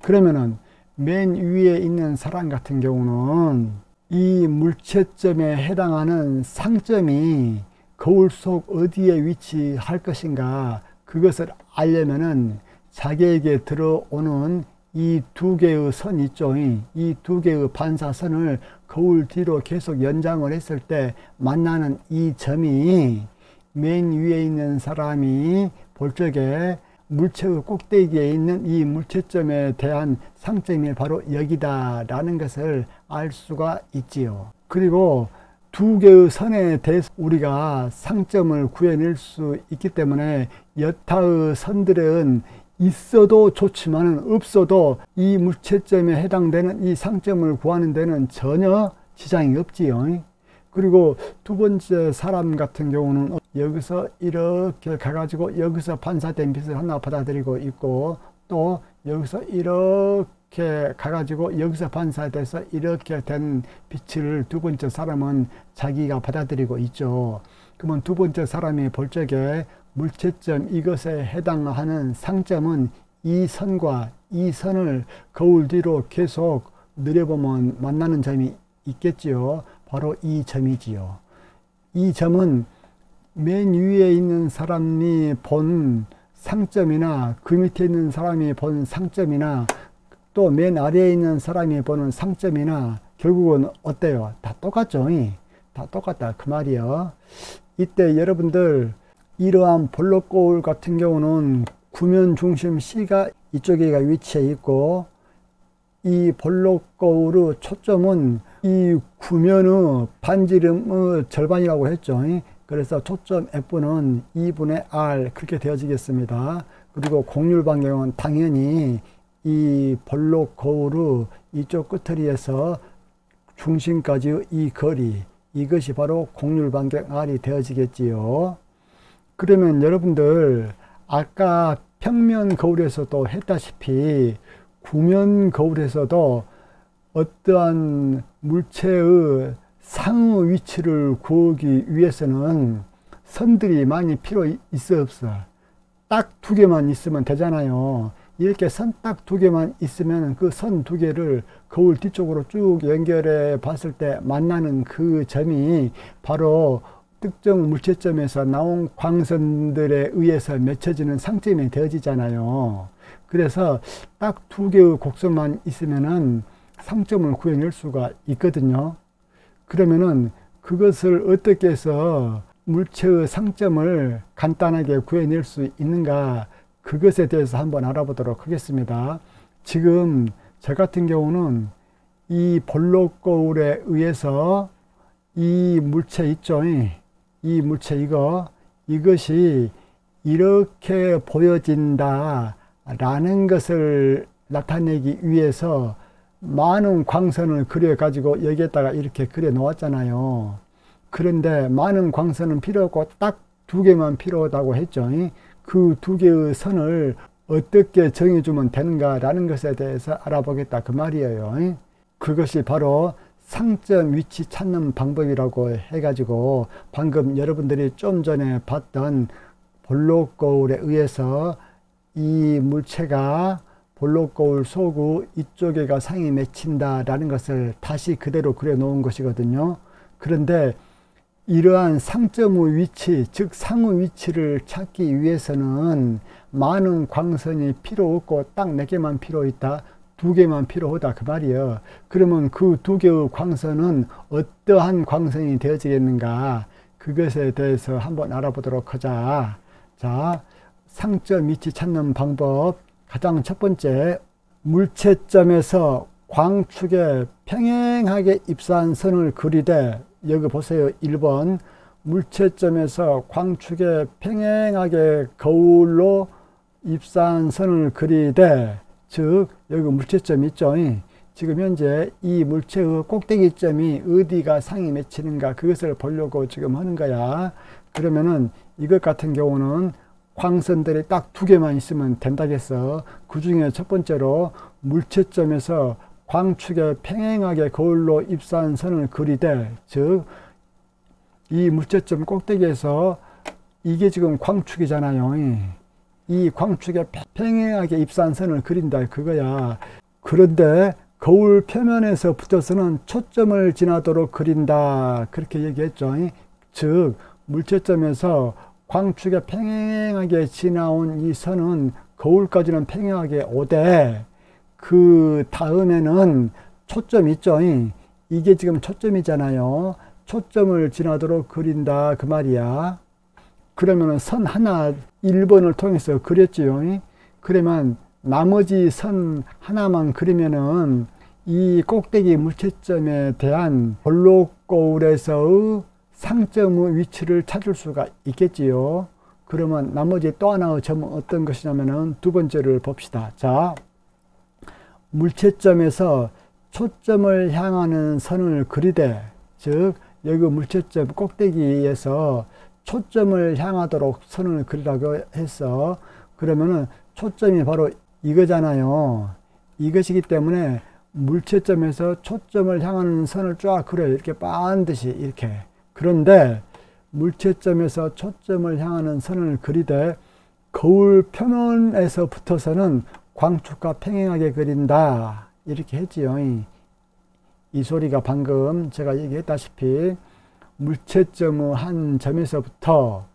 A: 그러면은 맨 위에 있는 사람 같은 경우는 이 물체점에 해당하는 상점이 거울 속 어디에 위치할 것인가 그것을 알려면은 자기에게 들어오는 이 두 개의 선 있죠. 이 두 개의 반사선을 거울 뒤로 계속 연장을 했을 때 만나는 이 점이 맨 위에 있는 사람이 볼 적에 물체의 꼭대기에 있는 이 물체점에 대한 상점이 바로 여기다 라는 것을 알 수가 있지요. 그리고 두 개의 선에 대해서 우리가 상점을 구해낼 수 있기 때문에 여타의 선들은 있어도 좋지만 없어도 이 물체점에 해당되는 이 상점을 구하는 데는 전혀 지장이 없지요. 그리고 두 번째 사람 같은 경우는 여기서 이렇게 가가지고 여기서 반사된 빛을 하나 받아들이고 있고, 또 여기서 이렇게 가가지고 여기서 반사돼서 이렇게 된 빛을 두 번째 사람은 자기가 받아들이고 있죠. 그러면 두 번째 사람이 볼 적에 물체점 이것에 해당하는 상점은 이 선과 이 선을 거울 뒤로 계속 내려보면 만나는 점이 있겠지요. 바로 이 점이지요. 이 점은 맨 위에 있는 사람이 본 상점이나 그 밑에 있는 사람이 본 상점이나 또 맨 아래에 있는 사람이 보는 상점이나 결국은 어때요? 다 똑같죠. 다 똑같다 그 말이요. 이때 여러분들 이러한 볼록 거울 같은 경우는 구면 중심 C가 이쪽에가 위치해 있고, 이 볼록 거울의 초점은 이 구면의 반지름의 절반이라고 했죠. 그래서 초점 F는 2분의 R 그렇게 되어지겠습니다. 그리고 곡률 반경은 당연히 이 볼록 거울의 이쪽 끝머리에서 중심까지의 이 거리, 이것이 바로 곡률 반경 R이 되어지겠지요. 그러면 여러분들 아까 평면 거울에서도 했다시피 구면 거울에서도 어떠한 물체의 상의 위치를 구하기 위해서는 선들이 많이 필요 있어 없어? 딱 두 개만 있으면 되잖아요. 이렇게 선 딱 두 개만 있으면 그 선 두 개를 거울 뒤쪽으로 쭉 연결해 봤을 때 만나는 그 점이 바로 특정 물체점에서 나온 광선들에 의해서 맺혀지는 상점이 되어지잖아요. 그래서 딱 두 개의 곡선만 있으면은 상점을 구해낼 수가 있거든요. 그러면은 그것을 어떻게 해서 물체의 상점을 간단하게 구해낼 수 있는가, 그것에 대해서 한번 알아보도록 하겠습니다. 지금 저 같은 경우는 이 볼록 거울에 의해서 이 물체 있죠. 이 물체 이것이 이렇게 보여진다 라는 것을 나타내기 위해서 많은 광선을 그려 가지고 여기에다가 이렇게 그려 놓았잖아요. 그런데 많은 광선은 필요 없고 딱 두 개만 필요하다고 했죠. 그 두 개의 선을 어떻게 정해주면 되는가 라는 것에 대해서 알아보겠다 그 말이에요. 그것이 바로 상점 위치 찾는 방법이라고 해가지고 방금 여러분들이 좀 전에 봤던 볼록 거울에 의해서 이 물체가 볼록 거울 속의 이쪽에가 상이 맺힌다 라는 것을 다시 그대로 그려 놓은 것이거든요. 그런데 이러한 상점의 위치, 즉 상의 위치를 찾기 위해서는 많은 광선이 필요 없고 딱 4개만 필요 있다, 2개만 필요하다 그 말이에요. 그러면 그 2개의 광선은 어떠한 광선이 되어지겠는가, 그것에 대해서 한번 알아보도록 하자. 자, 상점 위치 찾는 방법, 가장 첫 번째, 물체점에서 광축에 평행하게 입사한 선을 그리되, 여기 보세요. 1번 물체점에서 광축에 평행하게 거울로 입사한 선을 그리되, 즉 여기 물체점 있죠. 지금 현재 이 물체의 꼭대기점이 어디가 상이 맺히는가 그것을 보려고 지금 하는 거야. 그러면은 이것 같은 경우는 광선들이 딱 2개만 있으면 된다겠어. 그 중에 첫 번째로 물체점에서 광축에 평행하게 거울로 입사한 선을 그리되, 즉 이 물체점 꼭대기에서 이게 지금 광축이잖아요. 이 광축에 평행하게 입사한 선을 그린다 그거야. 그런데 거울 표면에서 붙어서는 초점을 지나도록 그린다 그렇게 얘기했죠. 즉 물체점에서 광축에 평행하게 지나온 이 선은 거울까지는 평행하게 오되, 그 다음에는 초점 있죠. 이게 지금 초점이잖아요. 초점을 지나도록 그린다 그 말이야. 그러면 선 하나 1번을 통해서 그렸지요. 그러면 나머지 선 하나만 그리면은 이 꼭대기 물체점에 대한 볼록 거울에서의 상점의 위치를 찾을 수가 있겠지요. 그러면 나머지 또 하나의 점은 어떤 것이냐면은 두 번째를 봅시다. 자, 물체점에서 초점을 향하는 선을 그리되, 즉 여기 물체점 꼭대기에서 초점을 향하도록 선을 그리라고 해서, 그러면은 초점이 바로 이거잖아요. 이것이기 때문에 물체점에서 초점을 향하는 선을 쫙 그려요. 이렇게 반드시 이렇게. 그런데 물체점에서 초점을 향하는 선을 그리되 거울 표면에서 붙어서는 광축과 평행하게 그린다. 이렇게 했지요. 이 소리가 방금 제가 얘기했다시피 물체점의 한 점에서부터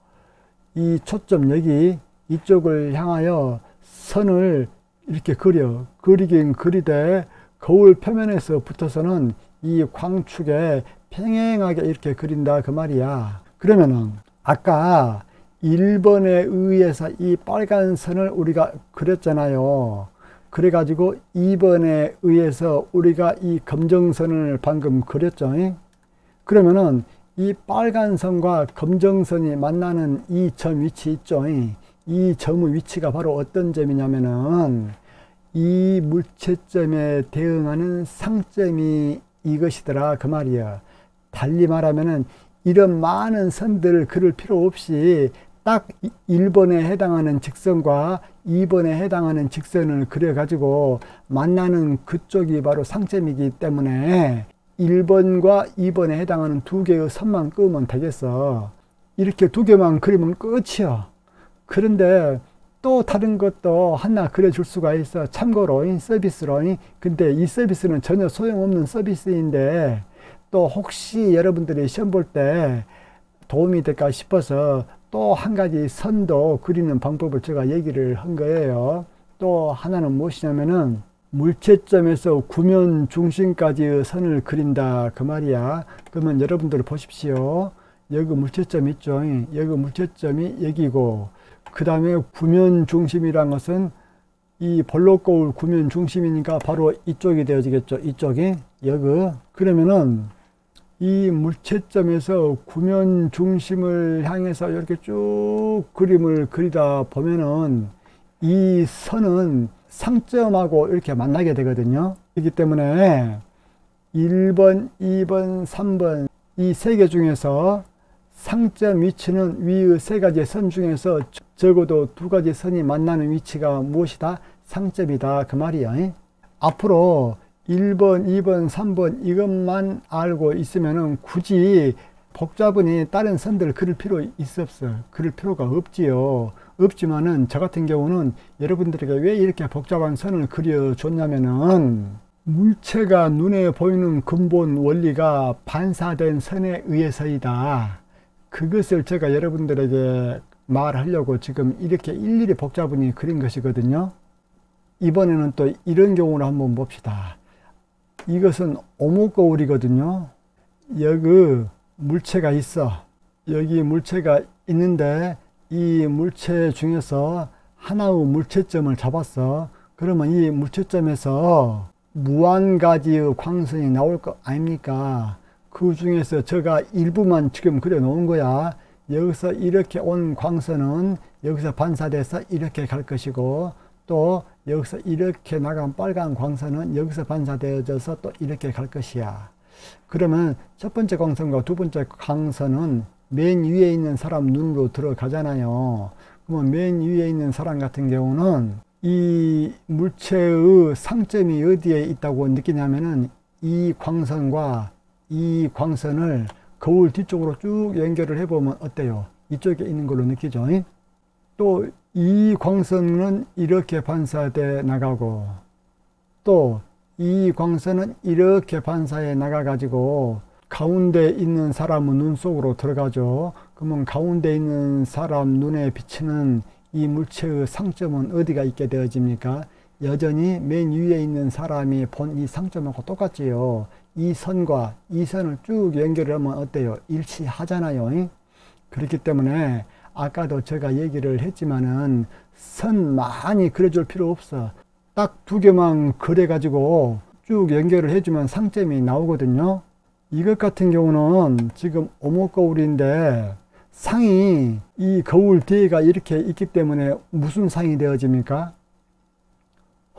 A: 이 초점 여기 이쪽을 향하여 선을 이렇게 그리긴 그리되 거울 표면에서 붙어서는 이 광축에 평행하게 이렇게 그린다 그 말이야. 그러면은 아까 1번에 의해서 이 빨간 선을 우리가 그렸잖아요. 그래가지고 2번에 의해서 우리가 이 검정선을 방금 그렸죠. 그러면은 이 빨간 선과 검정선이 만나는 이 점 위치 있죠. 이 점의 위치가 바로 어떤 점이냐면은 이 물체점에 대응하는 상점이 이것이더라 그 말이야. 달리 말하면은 이런 많은 선들을 그릴 필요 없이 딱 1번에 해당하는 직선과 2번에 해당하는 직선을 그려가지고 만나는 그쪽이 바로 상점이기 때문에 1번과 2번에 해당하는 두 개의 선만 그으면 되겠어. 이렇게 두 개만 그리면 끝이야. 그런데 또 다른 것도 하나 그려줄 수가 있어. 참고로 서비스로. 근데 이 서비스는 전혀 소용없는 서비스인데 또 혹시 여러분들이 시험 볼 때 도움이 될까 싶어서 또 한 가지 선도 그리는 방법을 제가 얘기를 한 거예요. 또 하나는 무엇이냐면은 물체점에서 구면 중심까지의 선을 그린다 그 말이야. 그러면 여러분들 보십시오. 여기 물체점 있죠. 여기 물체점이 여기고, 그 다음에 구면 중심이란 것은 이 볼록 거울 구면 중심이니까 바로 이쪽이 되어지겠죠. 이쪽이 여기. 그러면은 이 물체점에서 구면 중심을 향해서 이렇게 쭉 그림을 그리다 보면은 이 선은 상점하고 이렇게 만나게 되거든요. 그렇기 때문에 1번, 2번, 3번 이 세 개 중에서 상점 위치는 위의 세 가지 선 중에서 적어도 두 가지 선이 만나는 위치가 무엇이다? 상점이다 그 말이야. 앞으로 1번, 2번, 3번 이것만 알고 있으면은 굳이 복잡하니 다른 선들을 그릴 필요 있었어요. 그릴 필요가 없지요. 없지만은 저 같은 경우는 여러분들에게 왜 이렇게 복잡한 선을 그려줬냐면은 물체가 눈에 보이는 근본 원리가 반사된 선에 의해서이다. 그것을 제가 여러분들에게 말하려고 지금 이렇게 일일이 복잡하니 그린 것이거든요. 이번에는 또 이런 경우를 한번 봅시다. 이것은 오목거울이거든요. 여기 물체가 있어. 여기 물체가 있는데 이 물체 중에서 하나의 물체점을 잡았어. 그러면 이 물체점에서 무한 가지의 광선이 나올 거 아닙니까? 그 중에서 제가 일부만 지금 그려 놓은 거야. 여기서 이렇게 온 광선은 여기서 반사돼서 이렇게 갈 것이고, 또 여기서 이렇게 나간 빨간 광선은 여기서 반사되어져서 또 이렇게 갈 것이야. 그러면 첫 번째 광선과 두 번째 광선은 맨 위에 있는 사람 눈으로 들어가잖아요. 그러면 맨 위에 있는 사람 같은 경우는 이 물체의 상점이 어디에 있다고 느끼냐면은 이 광선과 이 광선을 거울 뒤쪽으로 쭉 연결을 해보면 어때요? 이쪽에 있는 걸로 느끼죠? 또 이 광선은 이렇게 반사돼 나가고, 또 이 광선은 이렇게 반사해 나가 가지고 가운데 있는 사람의 눈 속으로 들어가죠. 그러면 가운데 있는 사람 눈에 비치는 이 물체의 상점은 어디가 있게 되어집니까? 여전히 맨 위에 있는 사람이 본 이 상점하고 똑같지요. 이 선과 이 선을 쭉 연결하면 어때요? 일치하잖아요. 그렇기 때문에 아까도 제가 얘기를 했지만은 선 많이 그려줄 필요 없어. 딱 두 개만 그려가지고 쭉 연결을 해주면 상점이 나오거든요. 이것 같은 경우는 지금 오목거울인데 상이 이 거울 뒤에가 이렇게 있기 때문에 무슨 상이 되어집니까?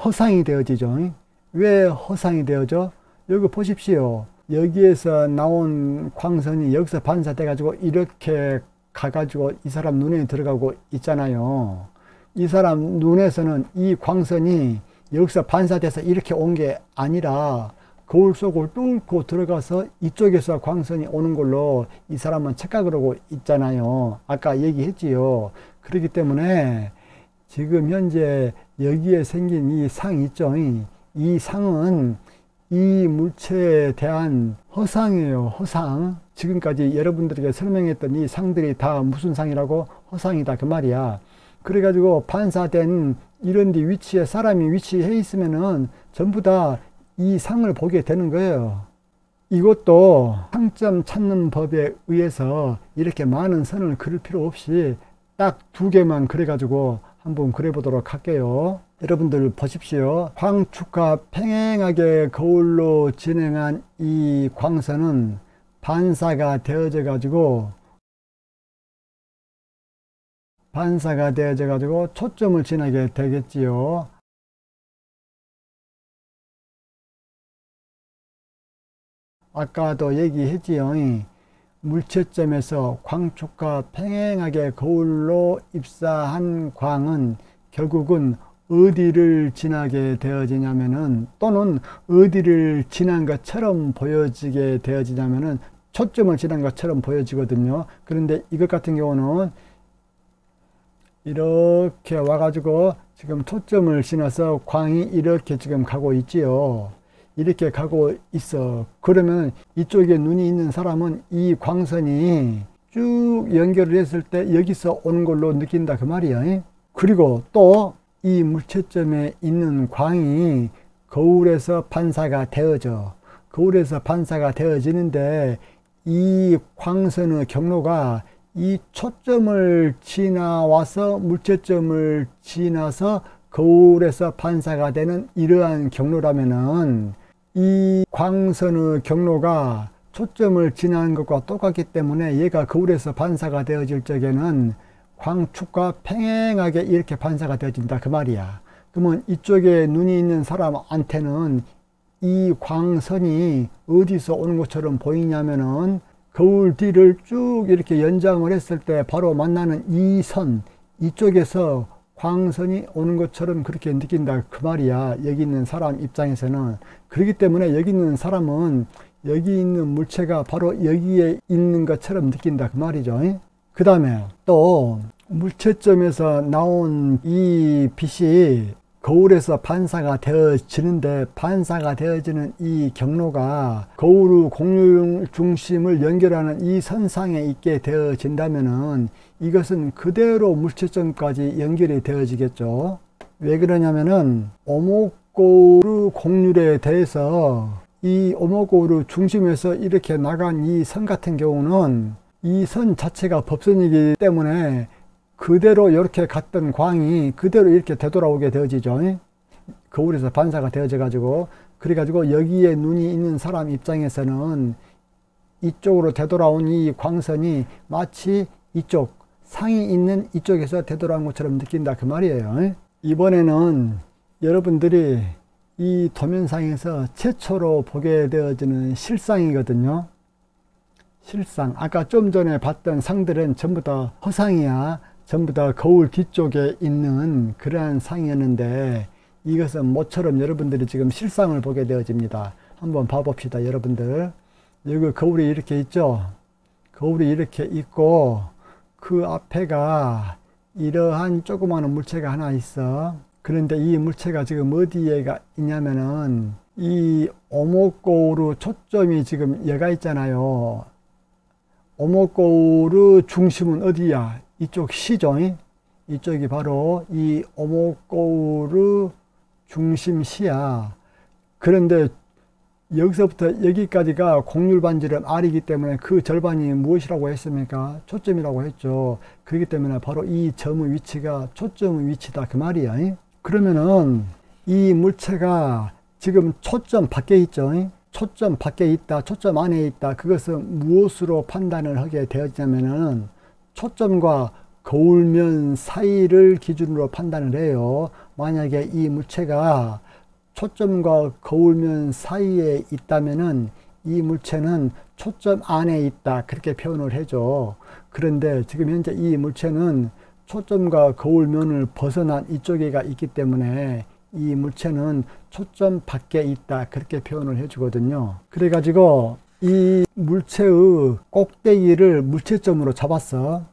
A: 허상이 되어지죠. 왜 허상이 되어져? 여기 보십시오. 여기에서 나온 광선이 여기서 반사돼 가지고 이렇게 가가지고 이 사람 눈에 들어가고 있잖아요. 이 사람 눈에서는 이 광선이 여기서 반사돼서 이렇게 온 게 아니라 거울 속을 뚫고 들어가서 이쪽에서 광선이 오는 걸로 이 사람은 착각을 하고 있잖아요. 아까 얘기했지요. 그렇기 때문에 지금 현재 여기에 생긴 이 상 있죠. 이 상은 이 물체에 대한 허상이에요. 허상. 지금까지 여러분들에게 설명했던 이 상들이 다 무슨 상이라고? 허상이다 그 말이야. 그래가지고 반사된 이런 데 위치에 사람이 위치해 있으면은 전부 다 이 상을 보게 되는 거예요. 이것도 상점 찾는 법에 의해서 이렇게 많은 선을 그릴 필요 없이 딱 2개만 그려가지고 한번 그려보도록 할게요. 여러분들 보십시오. 광축과 평행하게 거울로 진행한 이 광선은 반사가 되어져 가지고 초점을 지나게 되겠지요. 아까도 얘기했지요. 물체점에서 광축과 평행하게 거울로 입사한 광은 결국은 어디를 지나게 되어지냐면은, 또는 어디를 지난 것처럼 보여지게 되어지냐면은 초점을 지난 것처럼 보여지거든요. 그런데 이것 같은 경우는 이렇게 와가지고 지금 초점을 지나서 광이 이렇게 지금 가고 있지요. 이렇게 가고 있어. 그러면 이쪽에 눈이 있는 사람은 이 광선이 쭉 연결을 했을 때 여기서 오는 걸로 느낀다 그 말이에요. 그리고 또 이 물체점에 있는 광이 거울에서 반사가 되어져. 거울에서 반사가 되어지는데 이 광선의 경로가 이 초점을 지나와서 물체점을 지나서 거울에서 반사가 되는 이러한 경로라면은 이 광선의 경로가 초점을 지나는 것과 똑같기 때문에 얘가 거울에서 반사가 되어질 적에는 광축과 평행하게 이렇게 반사가 되어진다 그 말이야. 그러면 이쪽에 눈이 있는 사람한테는 이 광선이 어디서 오는 것처럼 보이냐면은 거울 뒤를 쭉 이렇게 연장을 했을 때 바로 만나는 이 선, 이쪽에서 광선이 오는 것처럼 그렇게 느낀다 그 말이야. 여기 있는 사람 입장에서는. 그렇기 때문에 여기 있는 사람은 여기 있는 물체가 바로 여기에 있는 것처럼 느낀다 그 말이죠. 그 다음에 또 물체점에서 나온 이 빛이 거울에서 반사가 되어지는데, 반사가 되어지는 이 경로가 거울의 공유 중심을 연결하는 이 선상에 있게 되어진다면은 이것은 그대로 물체점까지 연결이 되어지겠죠. 왜 그러냐면은 오목거울의 곡률에 대해서 이 오목거울의 중심에서 이렇게 나간 이 선 같은 경우는 이 선 자체가 법선이기 때문에 그대로 이렇게 갔던 광이 그대로 이렇게 되돌아오게 되어지죠. 거울에서 반사가 되어져 가지고, 그래가지고 여기에 눈이 있는 사람 입장에서는 이쪽으로 되돌아온 이 광선이 마치 이쪽 상이 있는 이쪽에서 되돌아온 것처럼 느낀다 그 말이에요. 이번에는 여러분들이 이 도면상에서 최초로 보게 되어지는 실상이거든요. 실상. 아까 좀 전에 봤던 상들은 전부 다 허상이야. 전부 다 거울 뒤쪽에 있는 그러한 상이었는데, 이것은 모처럼 여러분들이 지금 실상을 보게 되어집니다. 한번 봐봅시다 여러분들. 여기 거울이 이렇게 있죠. 거울이 이렇게 있고 그 앞에가 이러한 조그마한 물체가 하나 있어. 그런데 이 물체가 지금 어디에가 있냐면은 이 오목거울의 초점이 지금 여가 있잖아요. 오목거울의 중심은 어디야? 이쪽 시죠. 이쪽이 바로 이 오목거울의 중심 시야. 그런데 여기서부터 여기까지가 곡률반지름 R이기 때문에 그 절반이 무엇이라고 했습니까? 초점이라고 했죠. 그렇기 때문에 바로 이 점의 위치가 초점의 위치다 그 말이야. 그러면은 이 물체가 지금 초점 밖에 있죠. 초점 밖에 있다, 초점 안에 있다. 그것은 무엇으로 판단을 하게 되었냐면은 초점과 거울면 사이를 기준으로 판단을 해요. 만약에 이 물체가 초점과 거울면 사이에 있다면은 이 물체는 초점 안에 있다, 그렇게 표현을 해줘. 그런데 지금 현재 이 물체는 초점과 거울면을 벗어난 이쪽에가 있기 때문에 이 물체는 초점 밖에 있다, 그렇게 표현을 해주거든요. 그래가지고 이 물체의 꼭대기를 물체점으로 잡았어.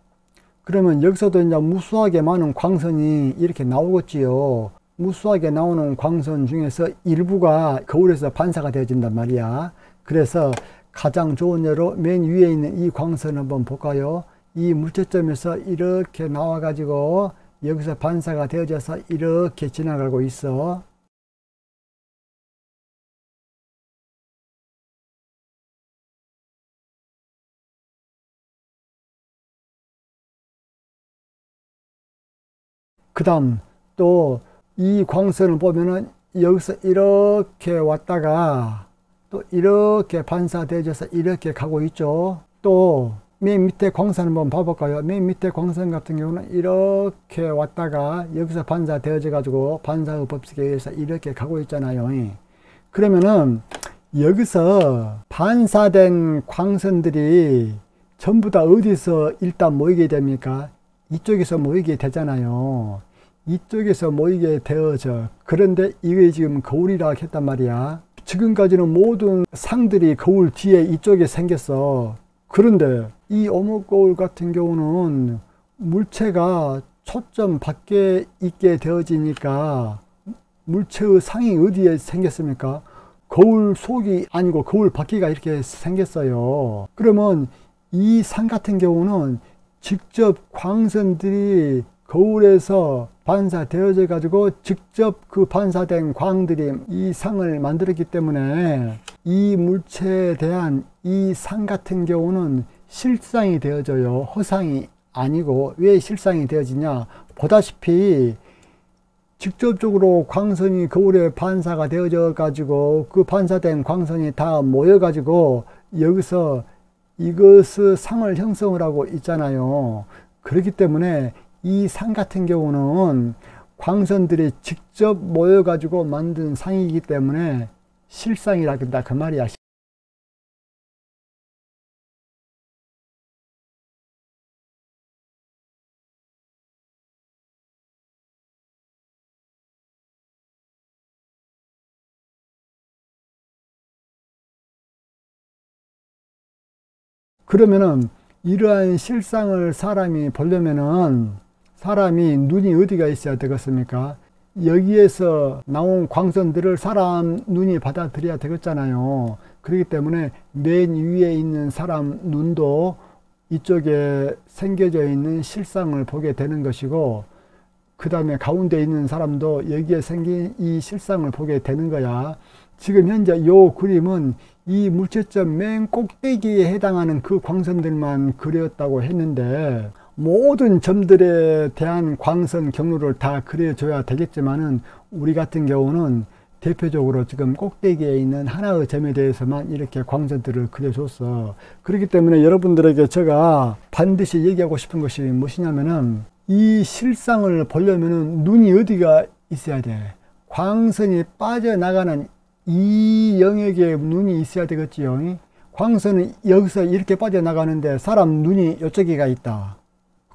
A: 그러면 여기서도 이제 무수하게 많은 광선이 이렇게 나오겠지요. 무수하게 나오는 광선 중에서 일부가 거울에서 반사가 되어진단 말이야. 그래서 가장 좋은 예로 맨 위에 있는 이 광선을 한번 볼까요? 이 물체점에서 이렇게 나와 가지고 여기서 반사가 되어져서 이렇게 지나가고 있어. 그 다음 또 이 광선을 보면은 여기서 이렇게 왔다가 또 이렇게 반사되어져서 이렇게 가고 있죠. 또 맨 밑에 광선 한번 봐볼까요? 맨 밑에 광선 같은 경우는 이렇게 왔다가 여기서 반사되어져 가지고 반사의 법칙에 의해서 이렇게 가고 있잖아요. 그러면은 여기서 반사된 광선들이 전부 다 어디서 일단 모이게 됩니까? 이쪽에서 모이게 되잖아요. 이쪽에서 모이게 되어져. 그런데 이게 지금 거울이라 했단 말이야. 지금까지는 모든 상들이 거울 뒤에 이쪽에 생겼어. 그런데 이 오목거울 같은 경우는 물체가 초점 밖에 있게 되어지니까 물체의 상이 어디에 생겼습니까? 거울 속이 아니고 거울 밖에가 이렇게 생겼어요. 그러면 이 상 같은 경우는 직접 광선들이 거울에서 반사되어져 가지고 직접 그 반사된 광들이 이 상을 만들었기 때문에 이 물체에 대한 이 상 같은 경우는 실상이 되어져요. 허상이 아니고. 왜 실상이 되어지냐? 보다시피 직접적으로 광선이 거울에 반사가 되어져 가지고 그 반사된 광선이 다 모여 가지고 여기서 이것의 상을 형성을 하고 있잖아요. 그렇기 때문에 이 상 같은 경우는 광선들이 직접 모여 가지고 만든 상이기 때문에 실상이라 그런다, 그 말이야. 그러면은 이러한 실상을 사람이 보려면은 사람이 눈이 어디가 있어야 되겠습니까? 여기에서 나온 광선들을 사람 눈이 받아들여야 되겠잖아요. 그렇기 때문에 맨 위에 있는 사람 눈도 이쪽에 생겨져 있는 실상을 보게 되는 것이고, 그 다음에 가운데 있는 사람도 여기에 생긴 이 실상을 보게 되는 거야. 지금 현재 이 그림은 이 물체점 맨 꼭대기에 해당하는 그 광선들만 그렸다고 했는데, 모든 점들에 대한 광선 경로를 다 그려줘야 되겠지만은 우리 같은 경우는 대표적으로 지금 꼭대기에 있는 하나의 점에 대해서만 이렇게 광선들을 그려줬어. 그렇기 때문에 여러분들에게 제가 반드시 얘기하고 싶은 것이 무엇이냐면은, 이 실상을 보려면은 눈이 어디가 있어야 돼? 광선이 빠져나가는 이 영역에 눈이 있어야 되겠지요. 광선은 여기서 이렇게 빠져나가는데 사람 눈이 이쪽에가 있다.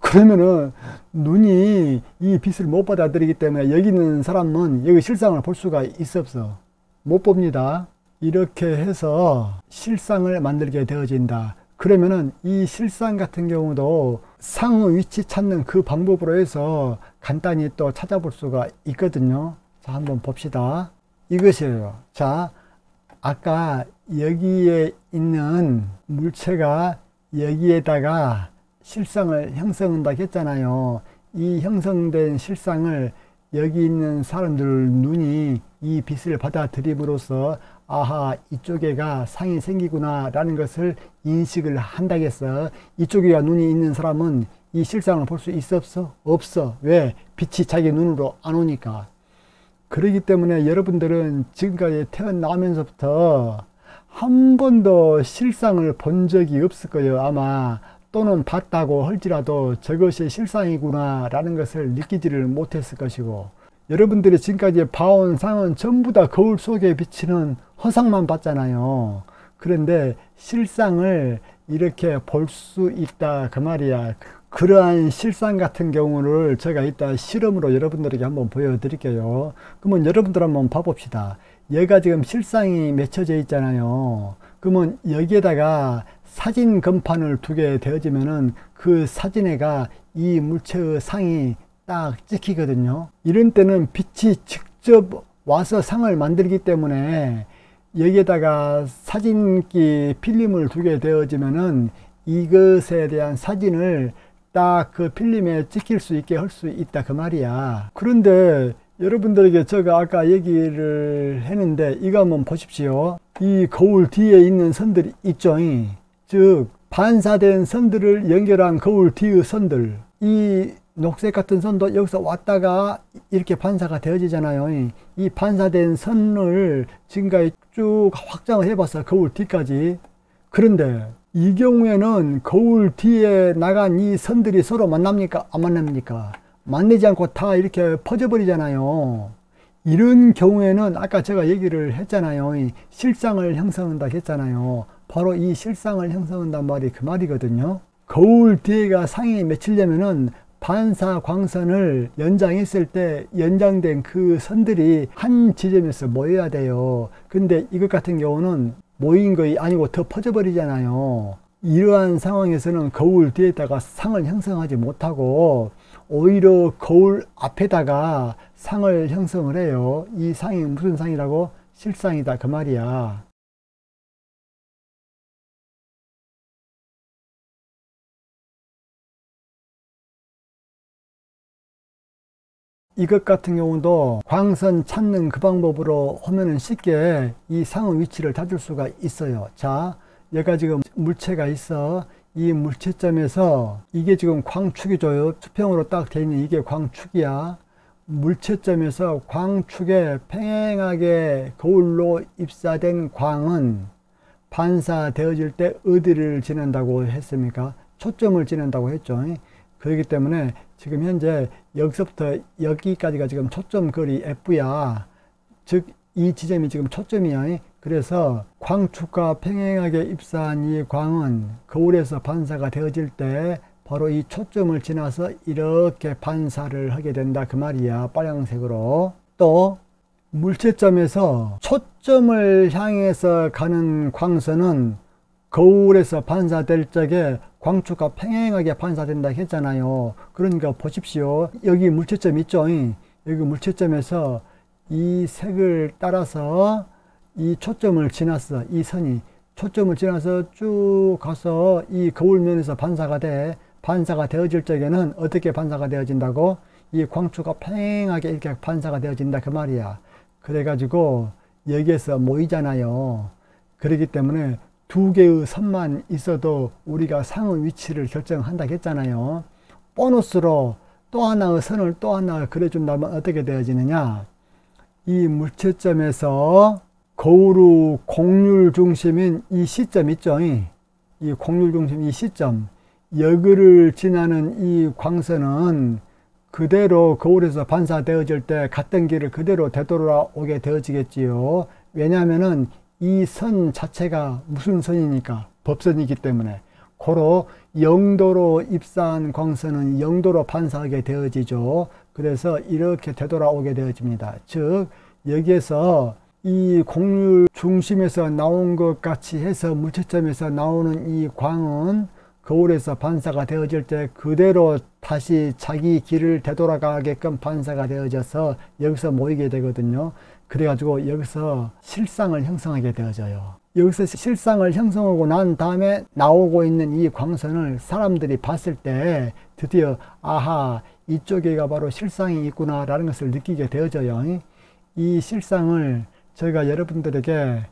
A: 그러면은 눈이 이 빛을 못 받아들이기 때문에 여기 있는 사람은 여기 실상을 볼 수가 있어 없어? 못 봅니다. 이렇게 해서 실상을 만들게 되어진다. 그러면은 이 실상 같은 경우도 상의 위치 찾는 그 방법으로 해서 간단히 또 찾아볼 수가 있거든요. 자, 한번 봅시다. 이것이에요. 자, 아까 여기에 있는 물체가 여기에다가 실상을 형성한다 했잖아요. 이 형성된 실상을 여기 있는 사람들 눈이 이 빛을 받아들임으로써 아하, 이쪽에가 상이 생기구나 라는 것을 인식을 한다겠어. 이쪽에가 눈이 있는 사람은 이 실상을 볼 수 있어 없어? 없어. 왜? 빛이 자기 눈으로 안 오니까. 그렇기 때문에 여러분들은 지금까지 태어나면서부터 한 번도 실상을 본 적이 없을 거예요. 아마 또는 봤다고 할지라도 저것이 실상이구나 라는 것을 느끼지를 못했을 것이고, 여러분들이 지금까지 봐온 상은 전부 다 거울 속에 비치는 허상만 봤잖아요. 그런데 실상을 이렇게 볼 수 있다 그 말이야. 그러한 실상 같은 경우를 제가 이따 실험으로 여러분들에게 한번 보여드릴게요. 그러면 여러분들 한번 봐봅시다. 얘가 지금 실상이 맺혀져 있잖아요. 그러면 여기에다가 사진 건판을 두게 되어지면은 그 사진에가 이 물체의 상이 딱 찍히거든요. 이런 때는 빛이 직접 와서 상을 만들기 때문에 여기에다가 사진기 필름을 두게 되어지면은 이것에 대한 사진을 딱 그 필름에 찍힐 수 있게 할 수 있다 그 말이야. 그런데 여러분들에게 제가 아까 얘기를 했는데 이거 한번 보십시오. 이 거울 뒤에 있는 선들이 있죠. 즉 반사된 선들을 연결한 거울 뒤의 선들, 이 녹색 같은 선도 여기서 왔다가 이렇게 반사가 되어지잖아요. 이 반사된 선을 지금까지 쭉 확장을 해봤어, 거울 뒤까지. 그런데 이 경우에는 거울 뒤에 나간 이 선들이 서로 만납니까? 안 만납니까? 만나지 않고 다 이렇게 퍼져버리잖아요. 이런 경우에는 아까 제가 얘기를 했잖아요. 실상을 형성한다 했잖아요. 바로 이 실상을 형성한단 말이 그 말이거든요. 거울 뒤에가 상이 맺히려면은 반사 광선을 연장했을 때 연장된 그 선들이 한 지점에서 모여야 돼요. 근데 이것 같은 경우는 모인 것이 아니고 더 퍼져버리잖아요. 이러한 상황에서는 거울 뒤에다가 상을 형성하지 못하고 오히려 거울 앞에다가 상을 형성을 해요. 이 상이 무슨 상이라고? 실상이다 그 말이야. 이것 같은 경우도 광선 찾는 그 방법으로 하면은 쉽게 이 상의 위치를 찾을 수가 있어요. 자, 얘가 지금 물체가 있어. 이 물체점에서 이게 지금 광축이죠. 수평으로 딱 돼 있는 이게 광축이야. 물체점에서 광축에 평행하게 거울로 입사된 광은 반사되어질 때 어디를 지난다고 했습니까? 초점을 지난다고 했죠. 그렇기 때문에 지금 현재 여기서부터 여기까지가 지금 초점 거리 F야. 즉 이 지점이 지금 초점이야. 그래서 광축과 평행하게 입사한 이 광은 거울에서 반사가 되어질 때 바로 이 초점을 지나서 이렇게 반사를 하게 된다 그 말이야. 빨간색으로. 또 물체점에서 초점을 향해서 가는 광선은 거울에서 반사될 적에 광축과 평행하게 반사된다 했잖아요. 그러니까 보십시오. 여기 물체점 있죠. 여기 물체점에서 이 색을 따라서 이 초점을 지났어. 이 선이 초점을 지나서 쭉 가서 이 거울면에서 반사가 돼. 반사가 되어질 적에는 어떻게 반사가 되어진다고? 이 광축과 평행하게 이렇게 반사가 되어진다 그 말이야. 그래가지고 여기에서 모이잖아요. 그렇기 때문에 두 개의 선만 있어도 우리가 상의 위치를 결정한다 했잖아요. 보너스로 또 하나의 선을 또 하나 그려준다면 어떻게 되어지느냐? 이 물체점에서 거울의 곡률 중심인 이 시점 있죠? 이 곡률 중심 이 시점, 여기를 지나는 이 광선은 그대로 거울에서 반사되어질 때 갔던 길을 그대로 되돌아오게 되어지겠지요. 왜냐하면은 이 선 자체가 무슨 선이니까? 법선이기 때문에. 고로 0도로 입사한 광선은 0도로 반사하게 되어지죠. 그래서 이렇게 되돌아오게 되어집니다. 즉 여기에서 이 곡률 중심에서 나온 것 같이 해서 물체점에서 나오는 이 광은 거울에서 반사가 되어질 때 그대로 다시 자기 길을 되돌아가게끔 반사가 되어져서 여기서 모이게 되거든요. 그래가지고 여기서 실상을 형성하게 되어져요. 여기서 실상을 형성하고 난 다음에 나오고 있는 이 광선을 사람들이 봤을 때 드디어 아하, 이쪽에가 바로 실상이 있구나 라는 것을 느끼게 되어져요. 이 실상을 저희가 여러분들에게